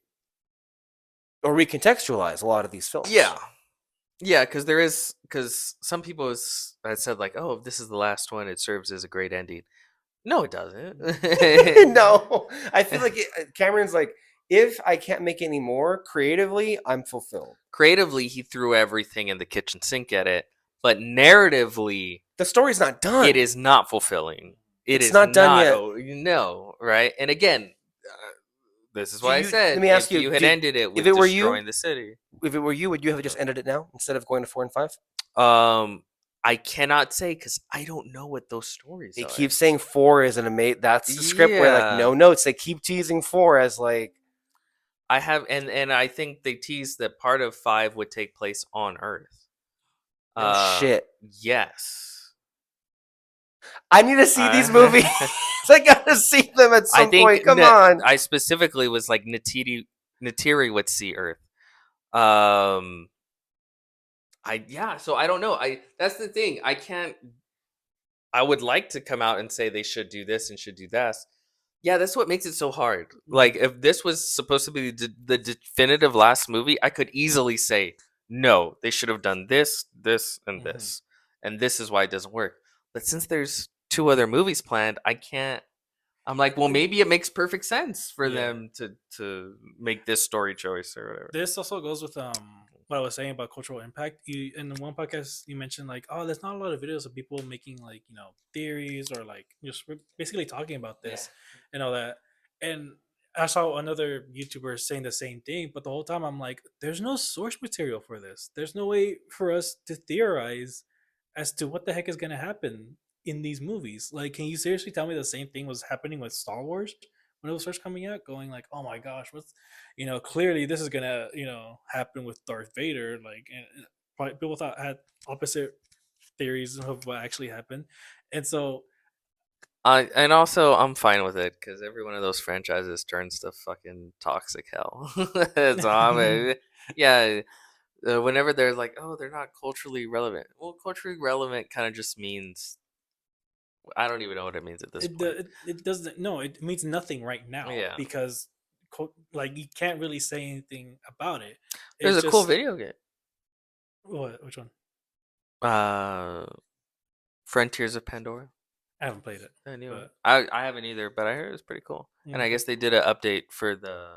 or recontextualize a lot of these films. Yeah. Yeah, because some people had said like, oh, if this is the last one, it serves as a great ending. No, it doesn't. No, I feel like Cameron's like, if I can't make any more creatively, I'm fulfilled. Creatively, he threw everything in the kitchen sink at it, but narratively, The story's not done. it is not fulfilling. It It's is not done yet. No, right? And again, this is why I Let said me ask if you had do, ended it if with it were you, destroying the city. if it were you, would you have just ended it now instead of going to 4 and 5? I cannot say because I don't know what those stories They are. keep saying 4 is an amazing. That's the script where like Yeah. no notes. They keep teasing 4 as like I have, and I think they teased that part of 5 would take place on Earth. no shit. Yes. I need to see these movies. I gotta see them at I some think point. Come on. I specifically was like Natiri would see Earth. Um, so I don't know. That's the thing. I can't. I would like to come out and say they should do this and should do that. Yeah, that's what makes it so hard. Like, if this was supposed to be the definitive last movie, I could easily say, no, they should have done this, this, and Mhm. this. And this is why it doesn't work. But since there's two other movies planned, I can't. I'm like, well, maybe it makes perfect sense for Yeah. them to make this story choice or whatever. This also goes with what I was saying about cultural impact. You in the one podcast you mentioned like, oh, there's not a lot of videos of people making like theories or like just basically talking about Yeah. this and all that. And I saw another YouTuber saying the same thing, but the whole time I'm like, there's no source material for this. There's no way for us to theorize as to what the heck is going to happen in these movies. Like, can you seriously tell me the same thing was happening with Star Wars when it was first coming out? Going like, oh my gosh, what's clearly this is gonna happen with Darth Vader. Like, and probably people thought had opposite theories of what actually happened, and so And also I'm fine with it because every one of those franchises turns to fucking toxic hell. So yeah. Whenever they're like, oh, they're not culturally relevant. Well, culturally relevant kind of just means I don't even know what it means at this point. it doesn't. No, it means nothing right now Yeah, because like you can't really say anything about it. there's It's a cool just video game. what? Which one? Uh, Frontiers of Pandora. I haven't played it, I knew it. but I haven't either, but I heard it was pretty cool. And I okay. guess they did an update for the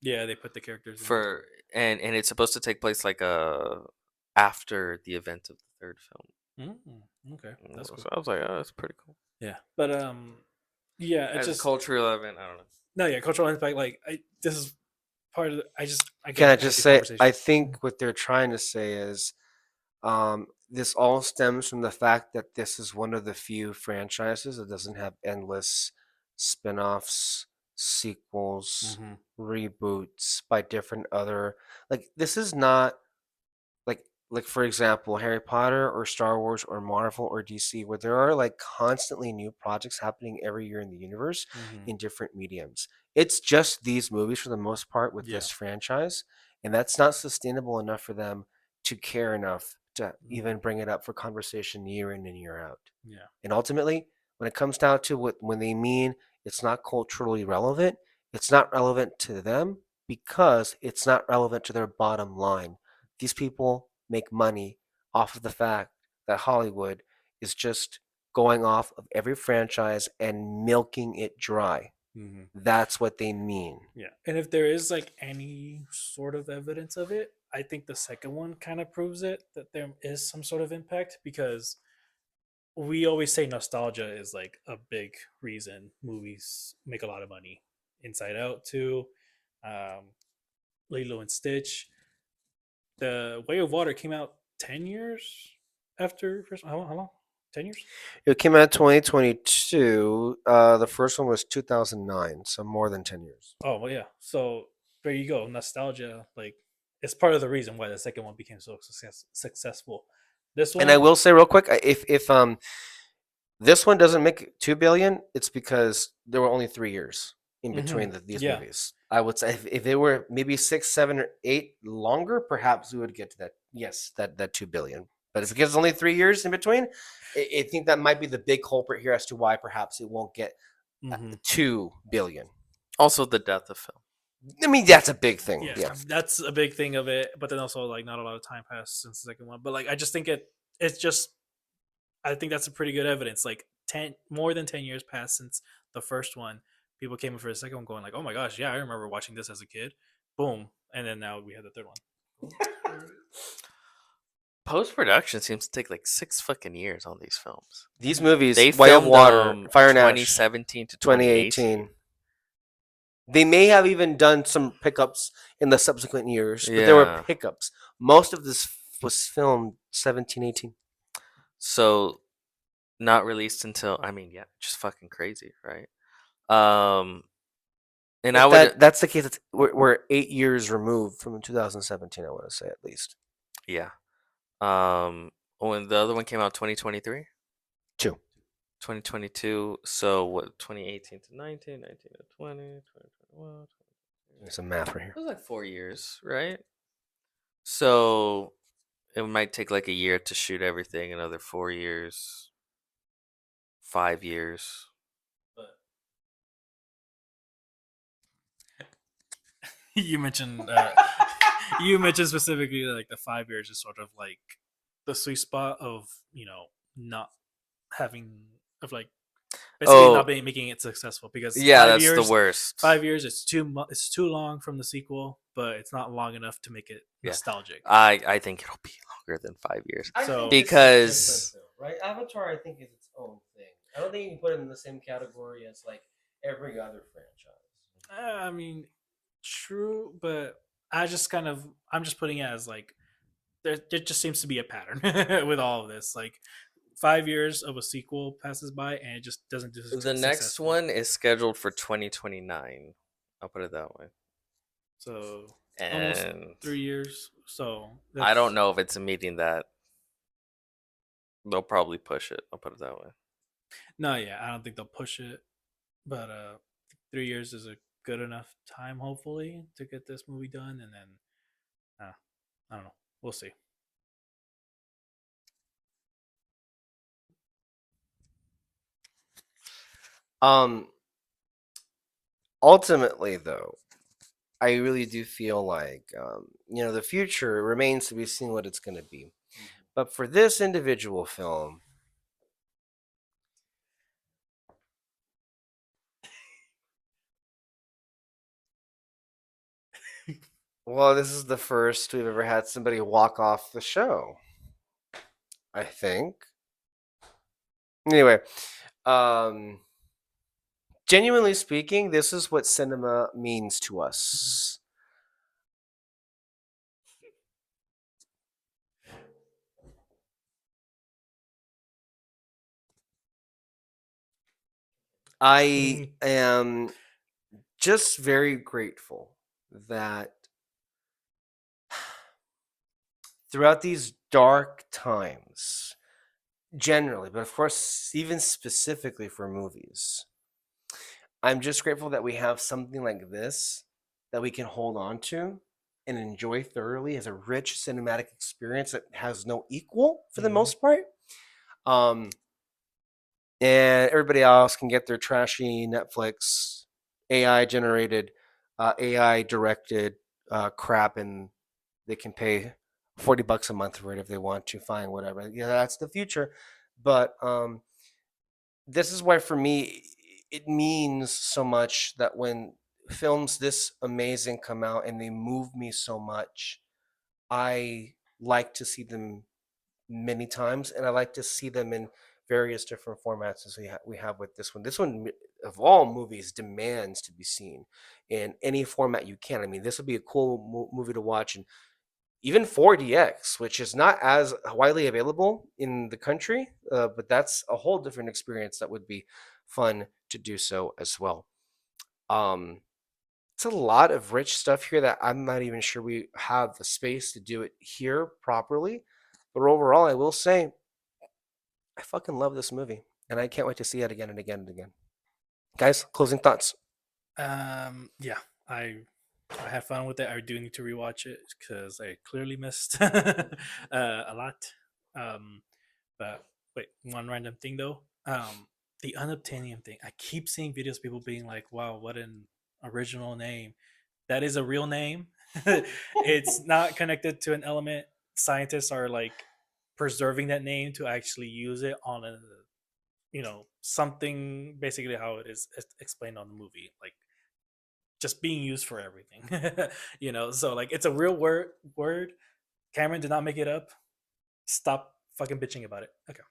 Yeah, they put the characters in. for and it's supposed to take place like after the event of the third film. Okay, that's cool. So I was like, oh, that's pretty cool. Yeah, but yeah, it As just cultural event, I don't know. no, yeah, cultural impact. Like, this is part of. Can I I get just these say, I conversations. think what they're trying to say is this all stems from the fact that this is one of the few franchises that doesn't have endless spin-offs, sequels, Mm-hmm. reboots by different other, like this is not like for example Harry Potter or Star Wars or Marvel or DC, where there are like constantly new projects happening every year in the universe Mm-hmm. in different mediums. It's just these movies for the most part with Yeah. this franchise, and that's not sustainable enough for them to care enough to Mm-hmm. even bring it up for conversation year in and year out. Yeah. And ultimately, when it comes down to what when they mean it's not culturally relevant, it's not relevant to them because it's not relevant to their bottom line. These people make money off of the fact that Hollywood is just going off of every franchise and milking it dry. Mm-hmm. That's what they mean. Yeah. And if there is like any sort of evidence of it, I think the second one kind of proves it that there is some sort of impact because we always say nostalgia is like a big reason movies make a lot of money. Inside Out too, um, Lilo and Stitch. The Way of Water came out 10 years after first. How long? 10 years? It came out 2022. The first one was 2009, so more than 10 years. Oh well, yeah. So there you go. Nostalgia, like, it's part of the reason why the second one became so successful. This And I one, will say real quick, if this one doesn't make 2 billion, it's because there were only 3 years in between these yeah. movies. I would say if they were maybe 6, 7, or 8 longer, perhaps we would get to that. Yes, that 2 billion. But it's because it's only 3 years in between. I think that might be the big culprit here as to why perhaps it won't get Mm-hmm. 2 billion. Also, the death of film. I mean, that's a big thing. Yeah, Yeah. that's a big thing of it. But then also like not a lot of time passed since the second one. But like I just think it's just I think that's a pretty good evidence. Like 10 years passed since the first one. People came in for the second one, going like, "Oh my gosh, yeah, I remember watching this as a kid." Boom, and then now we have the third one. Post production seems to take like 6 fucking years on these films. These movies, They Way of filmed Water, Fire and Ash, 2017 to 2018. 2018. They may have even done some pickups in the subsequent years, but there were Yeah. pickups. Most of this was filmed 17, 18. So not released until I mean, yeah, just fucking crazy, right? Um and I If would that's the case, we're 8 years removed from 2017, I want to say at least. yeah. When the other one came out 2023? 2. 2022. So what 2018 to 19, 19 to 20, 2021. There's some math right It here. was like 4 years, right? So it might take like a year to shoot everything, another 4 years, 5 years. But you mentioned you mentioned specifically like the 5 years is sort of like the sweet spot of not having of like basically not Oh, making it successful because yeah, that's the worst. 5 years, it's too long from the sequel, but it's not long enough to make it Yeah, nostalgic. I think it'll be longer than 5 years I think So this is different because though, right? Avatar, I think, is its own thing. I don't think you can put it in the same category as like every other franchise. I mean, true, but I'm just putting it as like there just seems to be a pattern with all of this. Like 5 years of a sequel passes by and it just doesn't do the next successful. one is scheduled for 2029. I'll put it that way. So almost And 3 years. So I don't that's know if it's meeting that. They'll probably push it. I'll put it that way. no, yeah, I don't think they'll push it, but 3 years is a good enough time, hopefully, to get this movie done, and then uh, I don't know, we'll see. Um, Ultimately, though, I really do feel like the future remains to be seen what it's going to be. But for this individual film, well, this is the first we've ever had somebody walk off the show. I think. Anyway, um, genuinely speaking, this is what cinema means to us. I am just very grateful that throughout these dark times, generally, but of course, even specifically for movies, I'm just grateful that we have something like this that we can hold on to and enjoy thoroughly as a rich cinematic experience that has no equal for the Mhm. most part. Um, and everybody else can get their trashy Netflix AI generated, AI directed crap, and they can pay $40 a month for it if they want to. Fine, whatever. Yeah, that's the future. But this is why, for me, it means so much that when films this amazing come out and they move me so much, I like to see them many times, and I like to see them in various different formats as we have with this one. This one, of all movies, demands to be seen in any format you can. I mean, this would be a cool movie to watch, and even 4DX, which is not as widely available in the country, but that's a whole different experience that would be fun to do so as well. Um, it's a lot of rich stuff here that I'm not even sure we have the space to do it here properly. But overall, I will say I fucking love this movie, and I can't wait to see it again and again and again. Guys, closing thoughts. Yeah, I had fun with it. I do need to rewatch it because I clearly missed a lot. Um, but wait, one random thing though. The unobtainium thing. I keep seeing videos people being like, "Wow, what an original name!" That is a real name. It's not connected to an element. Scientists are like preserving that name to actually use it on a something basically how it is explained on the movie, like just being used for everything. So like it's a real word. Cameron did not make it up. Stop fucking bitching about it. Okay.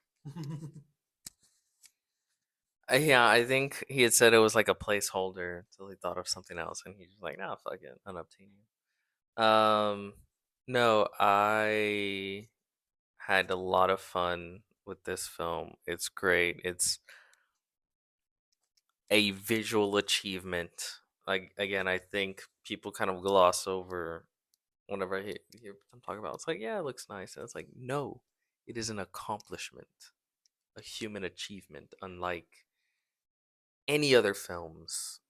Yeah, I think he had said it was like a placeholder until he thought of something else, and he's just like, "Nah, fuck it, unobtainium." No, I had a lot of fun with this film. It's great. It's a visual achievement. Like again, I think people kind of gloss over whenever I hear them talk about it. It's like, yeah, it looks nice. And it's like, no, it is an accomplishment, a human achievement, unlike any other films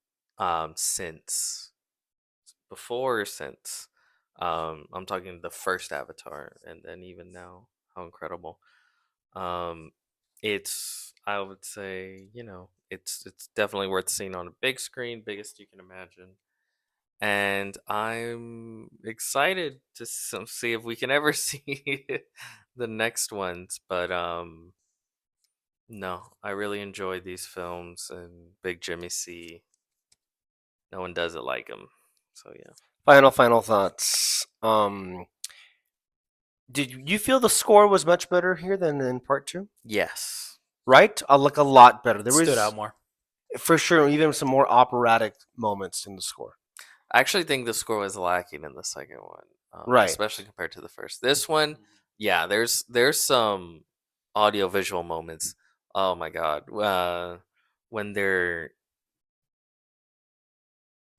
since before or since. I'm talking the first Avatar, and then even now, how incredible. Um, it's I would say it's definitely worth seeing on a big screen, biggest you can imagine, and I'm excited to see if we can ever see the next ones. But No, I really enjoyed these films and Big Jimmy C. No one does it like him. So yeah. Final thoughts. Did you feel the score was much better here than in part two? Yes. Right, like a lot better. It There stood out was more. for sure even some more operatic moments in the score. I actually think the score was lacking in the second one, Right. especially compared to the first. This one, yeah, there's some audio visual moments. Oh my god, when they're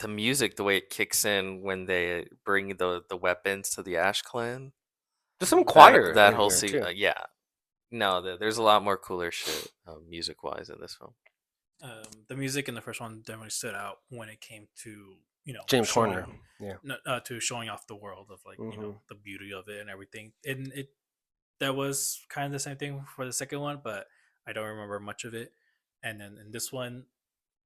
the music, the way it kicks in when they bring the weapons to the Ash Clan. There's some That choir that in whole here too. yeah. No, there's a lot more cooler shit music wise in this film. The music in the first one definitely stood out when it came to James Horner. showing Yeah. to showing off the world of like Hmm. the beauty of it and everything. And it that was kind of the same thing for the second one, but I don't remember much of it. And then in this one,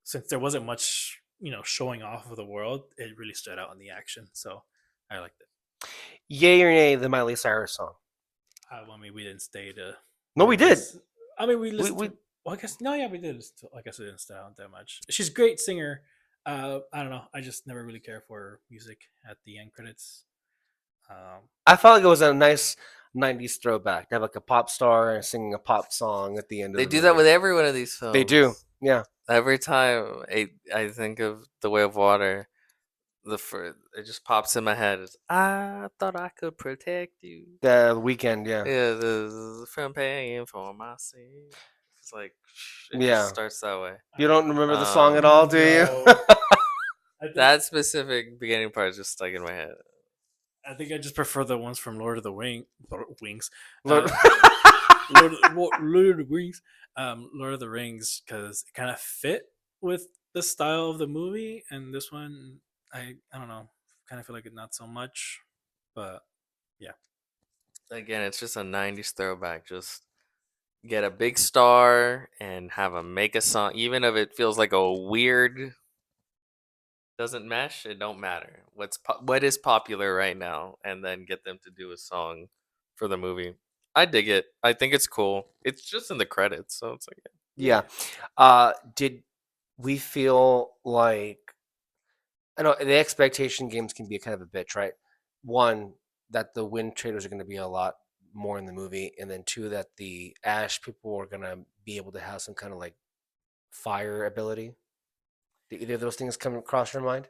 since there wasn't much showing off of the world, it really stood out in the action. So I liked it. Yay or nay, the Miley Cyrus song? I mean, we didn't stay to No, we did. listen. I mean, we listened We to. Well, I guess no, yeah, we did. Listen to, I guess it didn't stand out that much. She's a great singer. I don't know. I just never really care for music at the end credits. I felt like it was a nice '90s throwback to have like a pop star singing a pop song at the end of They the do that movie. with every one of these They do. films. Yeah. Every time I think of The Way of Water, it just pops in my head. It's, I thought I could protect you. The weekend. Yeah. Yeah, the from paying for my sin. It's like it just Yeah. starts that way. You don't remember the song at all, Um, do you? No, I think that specific beginning part is just stuck in my head. I think I just prefer the ones from Lord of the Wings. Lord- Lord of the Rings, Lord of the Rings, because it kind of fit with the style of the movie, and this one, I don't know, kind of feel like it not so much, but yeah. Again, it's just a '90s throwback. Just get a big star and have them make a song, even if it feels like a weird doesn't mesh. It don't matter. What is popular right now, and then get them to do a song for the movie. I dig it. I think it's cool. It's just in the credits, so it's like yeah. Did we feel like I know the expectation games can be kind of a bitch, right? One, that the wind traders are going to be a lot more in the movie, and then two, that the ash people are going to be able to have some kind of like fire ability. Did either of those things come across your mind?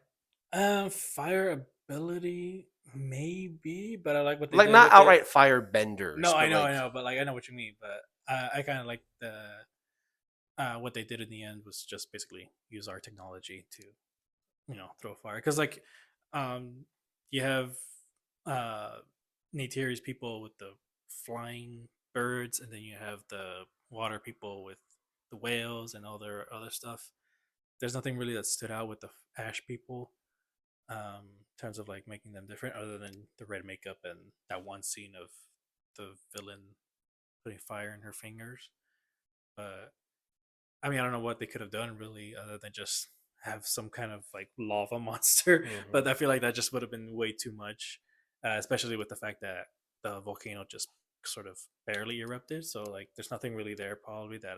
Fire ability maybe, but I like what they Like did not with it. outright fire benders, No, but I like know, but like I know what you mean. But I kind of like the what they did in the end was just basically use our technology to throw fire because like um you have uh Neytiri's people with the flying birds, and then you have the water people with the whales and all their other stuff. There's nothing really that stood out with the ash people in terms of like making them different other than the red makeup and that one scene of the villain putting fire in her fingers. But I mean, I don't know what they could have done really, other than just have some kind of like lava monster. mhm. But I feel like that just would have been way too much, especially with the fact that the volcano just sort of barely erupted. So like, there's nothing really there probably that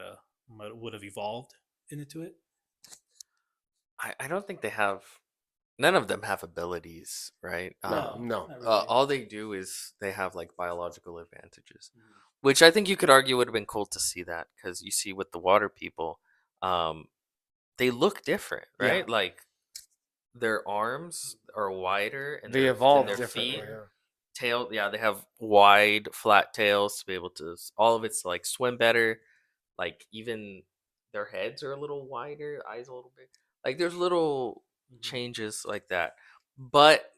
would have evolved into it. I don't think they have. None of them have abilities, right? No, No, no. not really. All they do is they have like biological advantages, Mhm. which I think you could argue would have been cool to see that because you see with the water people, um, they look different, Yeah, right? Like their arms are wider and they than evolved their differently. feet. Yeah. Tail, yeah, they have wide, flat tails to be able to. All of it's like swim better. Like even their heads are a little wider, eyes a little big. Like there's little Mhm. changes like that. But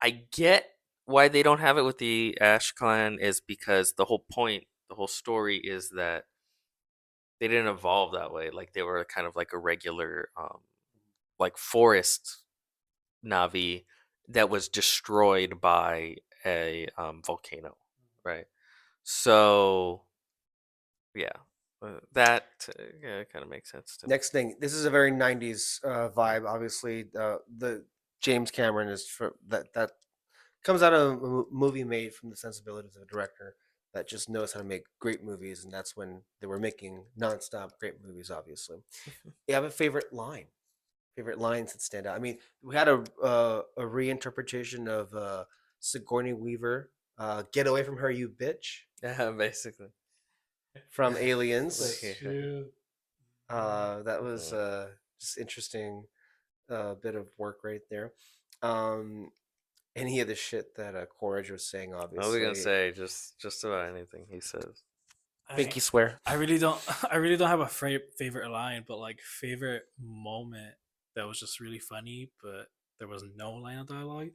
I get why they don't have it with the Ash clan is because the whole point, the whole story is that they didn't evolve that way. Like they were kind of like a regular, like forest Navi that was destroyed by a volcano, right? So yeah, yeah, kind of makes sense to me. Next thing, this is a very '90s vibe. Obviously, the James Cameron is for that comes out of a movie made from the sensibilities of a director that just knows how to make great movies, and that's when they were making nonstop great movies. Obviously, you have a favorite line, favorite lines that stand out. I mean, we had a reinterpretation of Sigourney Weaver, "Get away from her, you bitch," Yeah, basically. from Aliens. Yeah. Shoot. That was Mhm. just interesting bit of work right there. Um, any of the shit that Courage was saying, What was we gonna obviously. say? Just about anything he says. I Pinky swear. I really don't I really don't have a favorite line, but like favorite moment that was just really funny, but there was no line of dialogue.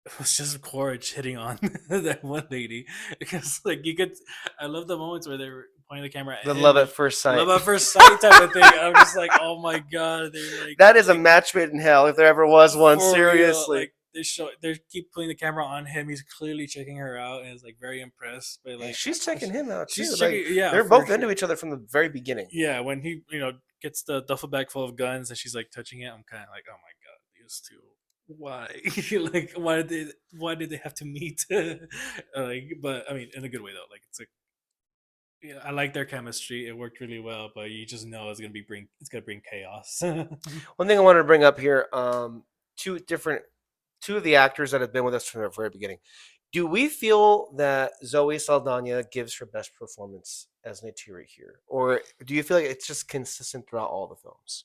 It was just Quaritch hitting on that one lady because like you could. I love the moments where they were pointing the camera at The him love at and first love sight. at first sight type of thing. I'm just like, oh my god, they're That is a like match made in hell if there ever was one. for real. Seriously. Like they keep putting the camera on him. He's clearly checking her out and is like very impressed. But And like she's checking him out too. she's Like checking, yeah, they're for both sure. into each other from the very beginning. Yeah, when he gets the duffel bag full of guns and she's like touching it, I'm kind of like, oh my god, these two. Why? Like, why did they have to meet? Like, but I mean, in a good way though. Like, it's like, yeah, I like their chemistry. It worked really well, but you just know it's gonna bring chaos. One thing I wanted to bring up here, two of the actors that have been with us from the very beginning. Do we feel that Zoe Saldana gives her best performance as Neytiri here, or do you feel like it's just consistent throughout all the films?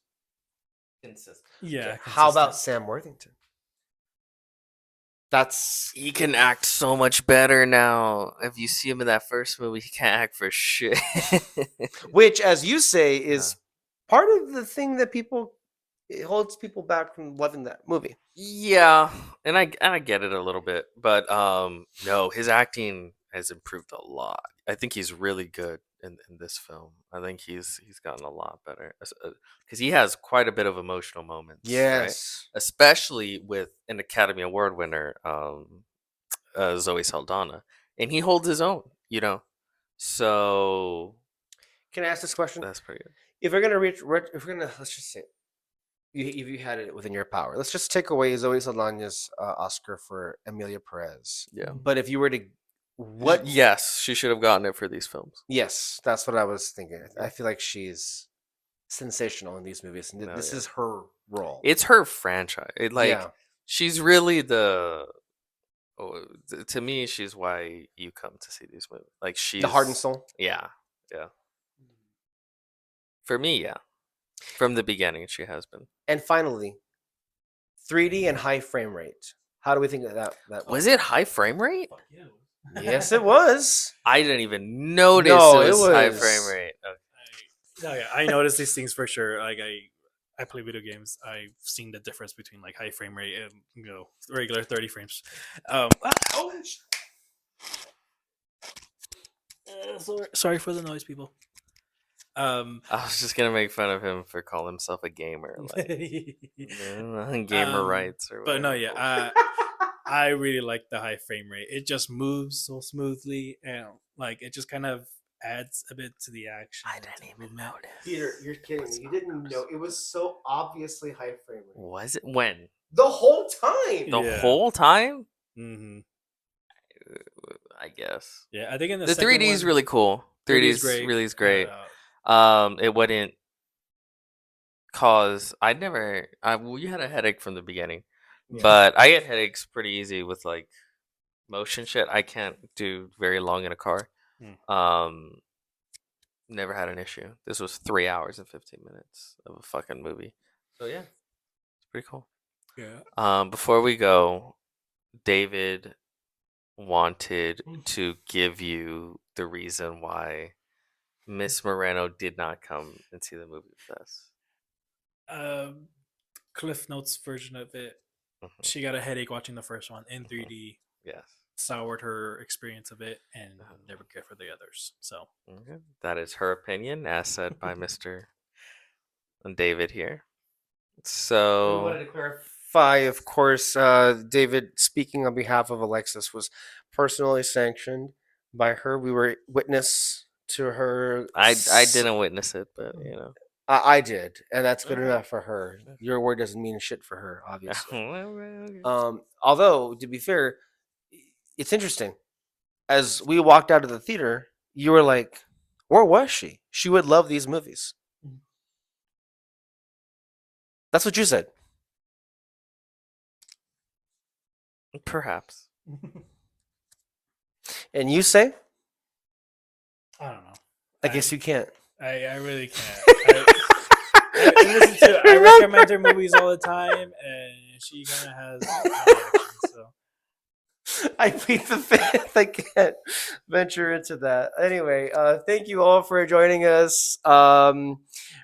Consistent. Yeah, Okay. How about consistent. Sam Worthington? That's He can act so much better now. If you see him in that first movie, he can't act for shit. which, as you say, Yeah. is part of the thing that it holds people back from loving that movie. Yeah, and I get it a little bit, but no, his acting has improved a lot. I think he's really good in this film. I think he's gotten a lot better because he has quite a bit of emotional moments, right? Yes. Especially with an Academy Award winner, Zoe Saldana, and he holds his own, you know. So Can I ask this question? that's pretty good. If we're gonna if we're gonna, let's just say, if you had it within your power, let's just take away Zoe Saldana's Oscar for Emilia Perez. Yeah. But if you were to, what? Yes, she should have gotten it for these films. Yes, that's what I was thinking. I feel like she's sensational in these movies, and No, this yeah. is her role. It's her franchise. Yeah. She's really the. Oh, to me, she's why you come to see these movies. Like The heart and she's, soul. yeah, yeah. For me, yeah. From the beginning, she has been. And finally, 3D and high frame rate. How do we think of that Was it high frame rate? Fuck yeah. Yes, it was. I didn't even notice No, it it was high frame was. rate. Okay. No, yeah, I noticed these things for sure. Like I play video games. I've seen the difference between like high frame rate and regular 30 frames. Sorry for the noise, people. I was just gonna make fun of him for calling himself a gamer, like gamer rights or whatever. but no, yeah, I really like the high frame rate. It just moves so smoothly, and like it just kind of adds a bit to the action. I didn't even notice. Peter, you're kidding me. You didn't know. It was so obviously high frame rate. Was it when? The whole time. The Yeah. whole time? Mm-hmm. I guess. Yeah, I think in the The second 3D is one, really cool. 3D is great. really is great. Uh, It wouldn't cause. I never. Well, you had a headache from the beginning, Yeah. but I get headaches pretty easy with like motion shit. I can't do very long in a car. Never had an issue. This was 3 hours and 15 minutes of a fucking movie. So yeah, it's pretty cool. yeah. Before we go, David wanted to give you the reason why Miss Moreno did not come and see the movie with us. Cliff Notes version of it. Mhm. She got a headache watching the first one in 3D. Yes. Soured her experience of it and never cared for the others. So Okay. That is her opinion, as said by Mr. David here. I So wanted to clarify, of course, David, speaking on behalf of Alexis, was personally sanctioned by her. We were witness to her. I didn't witness it, but you know. I did, and that's good Alright. enough for her. Your word doesn't mean shit for her, obviously. Okay. Although, to be fair, it's interesting. as we walked out of the theater, you were like, "Where was she? She would love these movies." That's what you said. Perhaps. And you say, I don't know. "I guess you can't." I really can't. I recommend her movies all the time, and she kind of has reactions. So I plead the fifth. I can't venture into that. Anyway, thank you all for joining us. We're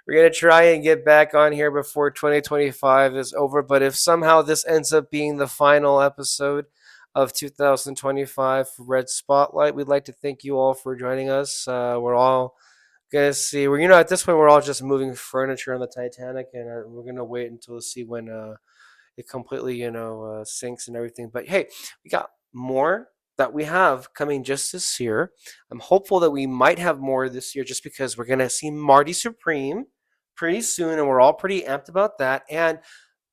gonna try and get back on here before 2025 is over. But if somehow this ends up being the final episode of 2025 for Red Spotlight, we'd like to thank you all for joining us. We're all gonna see. We're at this point we're all just moving furniture on the Titanic, and we're gonna wait until to see when it completely sinks and everything. But hey, we got more that we have coming just this year. I'm hopeful that we might have more this year just because we're going to see Marty Supreme pretty soon, and we're all pretty amped about that. And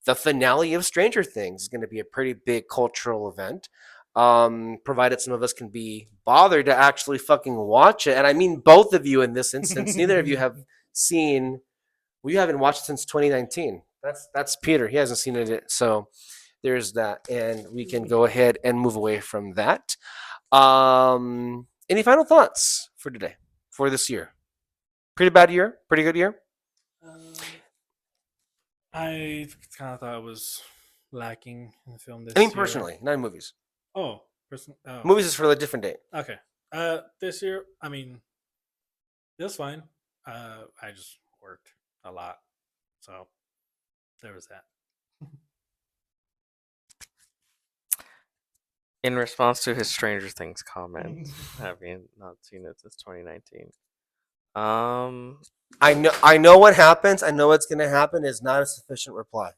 the finale of Stranger Things is going to be a pretty big cultural event, provided some of us can be bothered to actually fucking watch it. And I mean both of you in this instance. Neither of you have seen, we haven't watched since 2019. That's Peter. He hasn't seen it yet. So there's that, and we can go ahead and move away from that. Any final thoughts for today, for this year? Pretty bad year, pretty good year. I kind of thought it was lacking in the film this I mean, year. personally, not in movies. Oh, Movies is for a different date. Okay. This year, I mean, it was fine. I just worked a lot, so there was that. In response to his Stranger Things comment, having not seen it since 2019. I know what happens. I know what's going to happen is not a sufficient reply.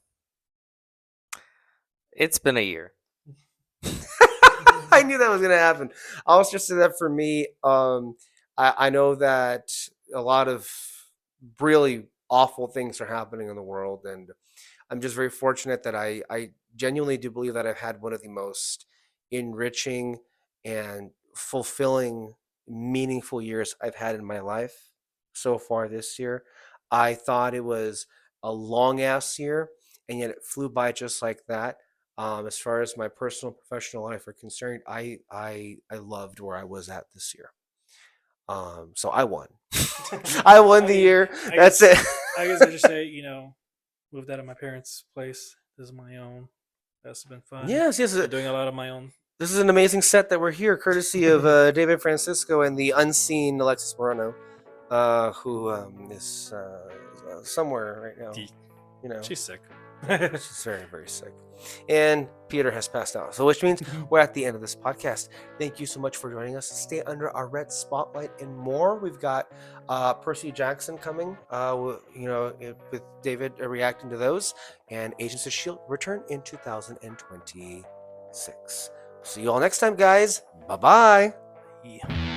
It's been a year. I knew that was going to happen. I'll just say that for me, I know that a lot of really awful things are happening in the world, and I'm just very fortunate that I genuinely do believe that I've had one of the most enriching and fulfilling, meaningful years I've had in my life so far this year. I thought it was a long ass year, and yet it flew by just like that. As far as my personal and professional life are concerned, I loved where I was at this year. So I won. I won the year. That's it. I guess I just say, moved out of my parents' place. This is my own. That's been fun. Yes. Been doing a lot of my own. This is an amazing set that we're here, courtesy of David Francisco and the unseen Alexis Moreno, who is somewhere right now. She's sick. She's very, very sick. And Peter has passed out. So which means we're at the end of this podcast. Thank you so much for joining us. Stay under our red spotlight and more. We've got Percy Jackson coming, with David reacting to those. And Agents of S.H.I.E.L.D. return in 2026. See you all next time, guys. Bye-bye. Yeah.